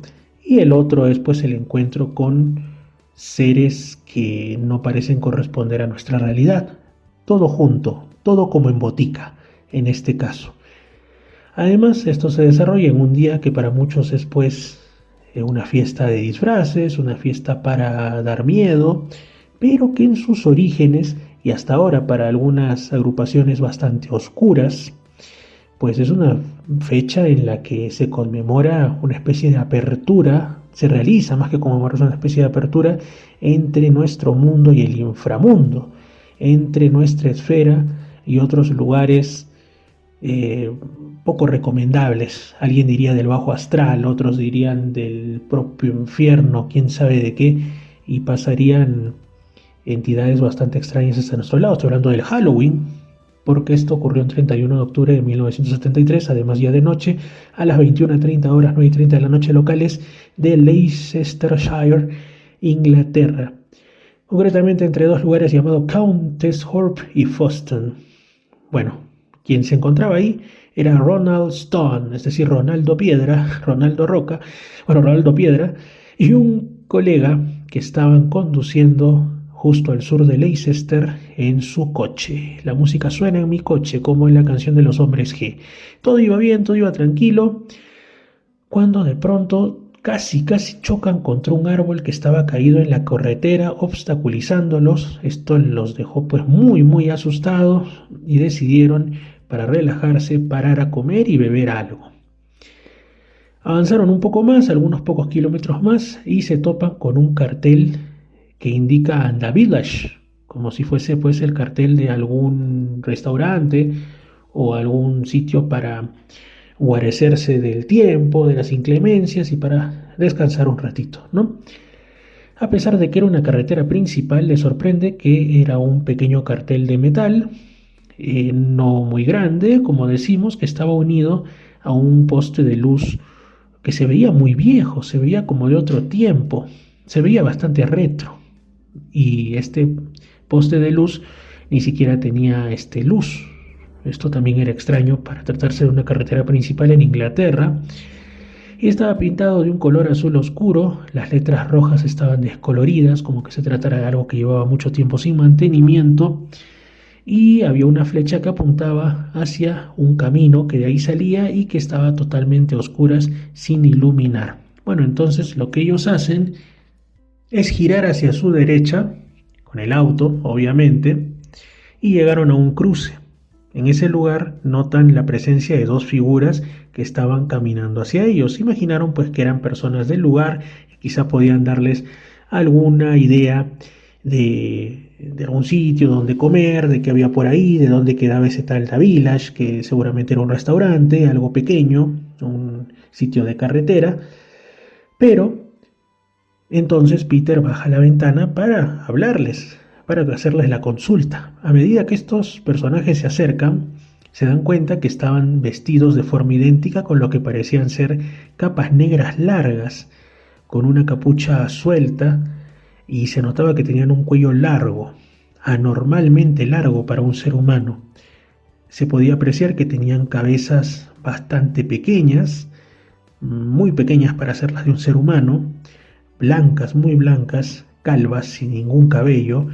y el otro es pues el encuentro con seres que no parecen corresponder a nuestra realidad. Todo junto, todo como en botica, en este caso. Además, esto se desarrolla en un día que para muchos es pues una fiesta de disfraces, una fiesta para dar miedo, pero que en sus orígenes, y hasta ahora para algunas agrupaciones bastante oscuras, pues es una fecha en la que se conmemora una especie de apertura, se realiza más que conmemorar una especie de apertura entre nuestro mundo y el inframundo, entre nuestra esfera y otros lugares poco recomendables. Alguien diría del bajo astral, otros dirían del propio infierno, quién sabe de qué, y pasarían entidades bastante extrañas hasta nuestro lado. Estoy hablando del Halloween, porque esto ocurrió el 31 de octubre de 1973, además ya de noche, a las 21:30 horas, 9:30 de la noche locales de Leicestershire, Inglaterra. concretamente entre dos lugares llamados Countessthorpe y Foston. Bueno, quien se encontraba ahí era Ronald Stone, es decir, Ronaldo Piedra, Ronaldo Piedra, y un colega que estaban conduciendo justo al sur de Leicester en su coche. La música suena en mi coche, como en la canción de los Hombres G. Todo iba bien, todo iba tranquilo, cuando de pronto casi chocan contra un árbol que estaba caído en la carretera, obstaculizándolos. Esto los dejó pues muy asustados y decidieron, para relajarse, parar a comer y beber algo. Avanzaron un poco más, algunos pocos kilómetros más, y se topan con un cartel que indica The Village, como si fuese pues el cartel de algún restaurante o algún sitio para guarecerse del tiempo, de las inclemencias y para descansar un ratito, ¿no? A pesar de que era una carretera principal, le sorprende que era un pequeño cartel de metal, no muy grande, como decimos, que estaba unido a un poste de luz que se veía muy viejo, se veía como de otro tiempo, se veía bastante retro. Y este poste de luz ni siquiera tenía luz. Esto también era extraño para tratarse de una carretera principal en Inglaterra. Y estaba pintado de un color azul oscuro, las letras rojas estaban descoloridas, como que se tratara de algo que llevaba mucho tiempo sin mantenimiento. Y había una flecha que apuntaba hacia un camino que de ahí salía y que estaba totalmente a oscuras, sin iluminar. Bueno, entonces lo que ellos hacen es girar hacia su derecha, con el auto, obviamente, y llegaron a un cruce. En ese lugar notan la presencia de dos figuras que estaban caminando hacia ellos. Imaginaron pues que eran personas del lugar, que quizá podían darles alguna idea de algún sitio donde comer, de qué había por ahí, de dónde quedaba ese tal The Village, que seguramente era un restaurante, algo pequeño, un sitio de carretera. Pero entonces Peter baja la ventana para hablarles, para hacerles la consulta. A medida que estos personajes se acercan, se dan cuenta que estaban vestidos de forma idéntica con lo que parecían ser capas negras largas, con una capucha suelta, y se notaba que tenían un cuello largo, anormalmente largo para un ser humano. Se podía apreciar que tenían cabezas bastante pequeñas, muy pequeñas para ser las de un ser humano, blancas, muy blancas, calvas, sin ningún cabello,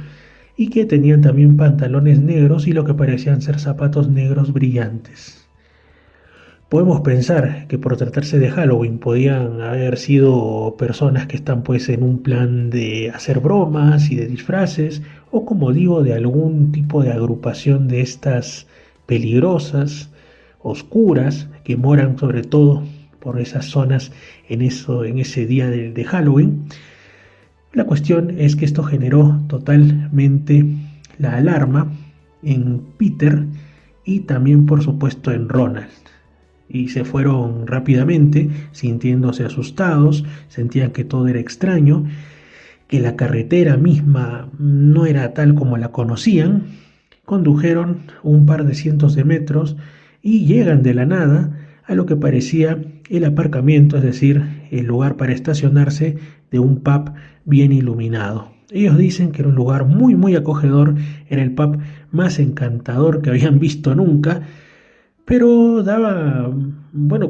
y que tenían también pantalones negros y lo que parecían ser zapatos negros brillantes. Podemos pensar que por tratarse de Halloween podían haber sido personas que están pues en un plan de hacer bromas y de disfraces, o como digo, de algún tipo de agrupación de estas peligrosas, oscuras, que moran sobre todo por esas zonas en ese día de Halloween. La cuestión es que esto generó totalmente la alarma en Peter y también por supuesto en Ronald. Y se fueron rápidamente, sintiéndose asustados, sentían que todo era extraño, que la carretera misma no era tal como la conocían. Condujeron un par de cientos de metros y llegan de la nada a lo que parecía el aparcamiento, es decir, el lugar para estacionarse de un pub bien iluminado. Ellos dicen que era un lugar muy acogedor, era el pub más encantador que habían visto nunca, pero daba,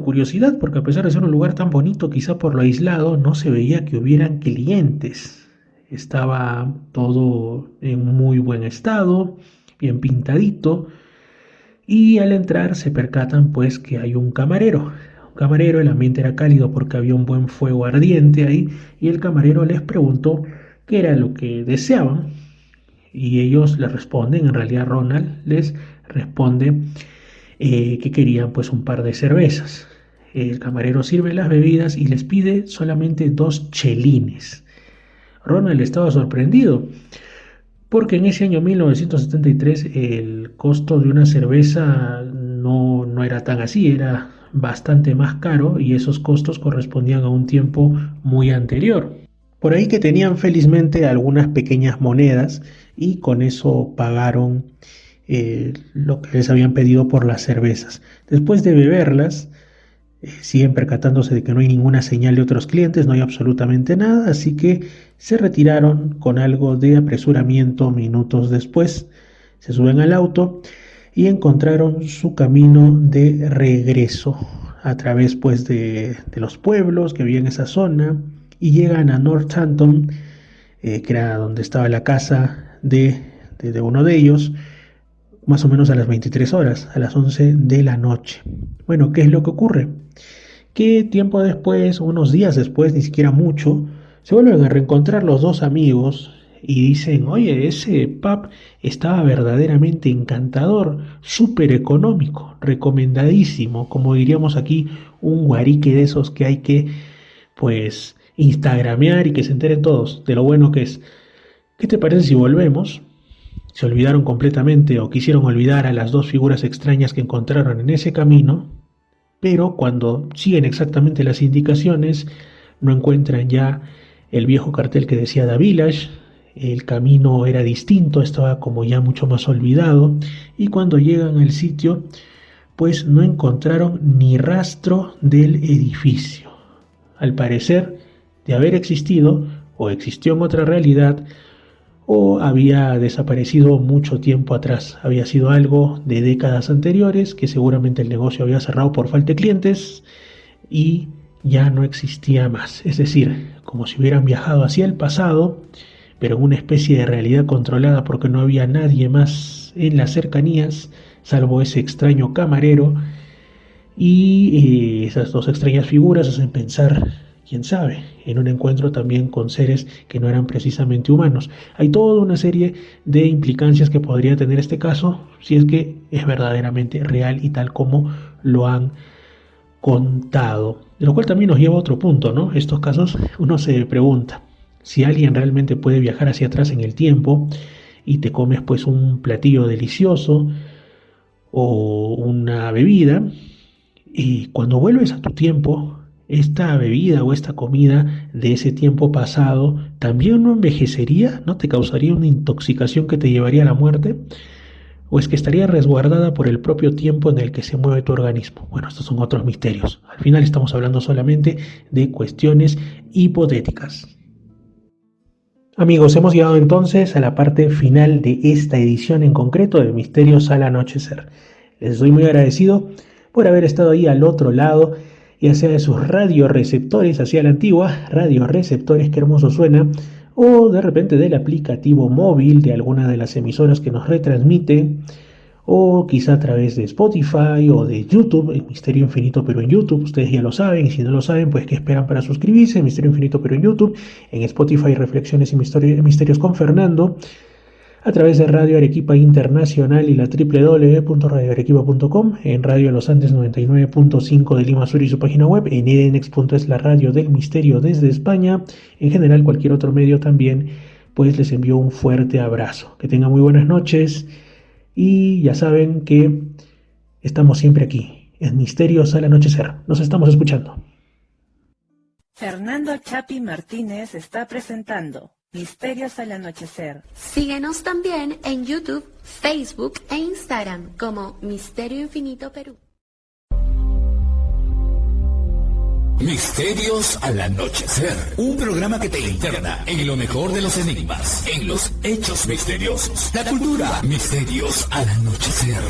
curiosidad, porque a pesar de ser un lugar tan bonito, quizá por lo aislado, no se veía que hubieran clientes. Estaba todo en muy buen estado, bien pintadito, y al entrar se percatan pues que hay un camarero. El ambiente era cálido porque había un buen fuego ardiente ahí, y el camarero les preguntó qué era lo que deseaban, y ellos le responden, en realidad Ronald les responde que querían pues un par de cervezas. El camarero sirve las bebidas y les pide solamente 2 chelines. Ronald estaba sorprendido porque en ese año 1973 el costo de una cerveza no era tan así, era bastante más caro, y esos costos correspondían a un tiempo muy anterior. Por ahí que tenían felizmente algunas pequeñas monedas y con eso pagaron lo que les habían pedido por las cervezas. Después de beberlas, siguen percatándose de que no hay ninguna señal de otros clientes, no hay absolutamente nada, así que se retiraron con algo de apresuramiento minutos después. Se suben al auto y encontraron su camino de regreso a través pues de los pueblos que había en esa zona y llegan a Northampton, que era donde estaba la casa de uno de ellos, más o menos a las 23 horas, a las 11 de la noche. Bueno, ¿qué es lo que ocurre? Que tiempo después, unos días después, ni siquiera mucho, se vuelven a reencontrar los dos amigos y dicen, oye, ese pub estaba verdaderamente encantador, súper económico, recomendadísimo, como diríamos aquí, un guarique de esos que hay que, pues, instagramear y que se enteren todos de lo bueno que es. ¿Qué te parece si volvemos? Se olvidaron completamente o quisieron olvidar a las dos figuras extrañas que encontraron en ese camino, pero cuando siguen exactamente las indicaciones, no encuentran ya el viejo cartel que decía The Village. El camino era distinto, estaba como ya mucho más olvidado, y cuando llegan al sitio, pues no encontraron ni rastro del edificio. Al parecer, de haber existido, o existió en otra realidad, o había desaparecido mucho tiempo atrás. Había sido algo de décadas anteriores, que seguramente el negocio había cerrado por falta de clientes, y ya no existía más. Es decir, como si hubieran viajado hacia el pasado, pero en una especie de realidad controlada porque no había nadie más en las cercanías, salvo ese extraño camarero, y esas dos extrañas figuras hacen pensar, quién sabe, en un encuentro también con seres que no eran precisamente humanos. Hay toda una serie de implicancias que podría tener este caso, si es que es verdaderamente real y tal como lo han contado. De lo cual también nos lleva a otro punto, ¿no? Estos casos, uno se pregunta, si alguien realmente puede viajar hacia atrás en el tiempo y te comes pues un platillo delicioso o una bebida, y cuando vuelves a tu tiempo, esta bebida o esta comida de ese tiempo pasado también no envejecería, no te causaría una intoxicación que te llevaría a la muerte, o es que estaría resguardada por el propio tiempo en el que se mueve tu organismo. Bueno, estos son otros misterios. Al final estamos hablando solamente de cuestiones hipotéticas. Amigos, hemos llegado entonces a la parte final de esta edición en concreto de Misterios al Anochecer. Les estoy muy agradecido por haber estado ahí al otro lado, ya sea de sus radioreceptores hacia la antigua, radioreceptores, qué hermoso suena, o de repente del aplicativo móvil de alguna de las emisoras que nos retransmite, o quizá a través de Spotify o de YouTube, el Misterio Infinito pero en YouTube, ustedes ya lo saben, y si no lo saben, pues ¿qué esperan para suscribirse? Misterio Infinito pero en YouTube, en Spotify Reflexiones y Misterios con Fernando, a través de Radio Arequipa Internacional y la www.radioarequipa.com, en Radio Los Andes 99.5 de Lima Sur y su página web, en edenex.es, la radio del misterio desde España, en general cualquier otro medio también, pues les envío un fuerte abrazo. Que tengan muy buenas noches. Y ya saben que estamos siempre aquí, en Misterios al Anochecer. Nos estamos escuchando. Fernando Chapi Martínez está presentando Misterios al Anochecer. Síguenos también en YouTube, Facebook e Instagram como Misterio Infinito Perú. Misterios al Anochecer, un programa que te interna en lo mejor de los enigmas, en los hechos misteriosos, la cultura. Misterios al Anochecer.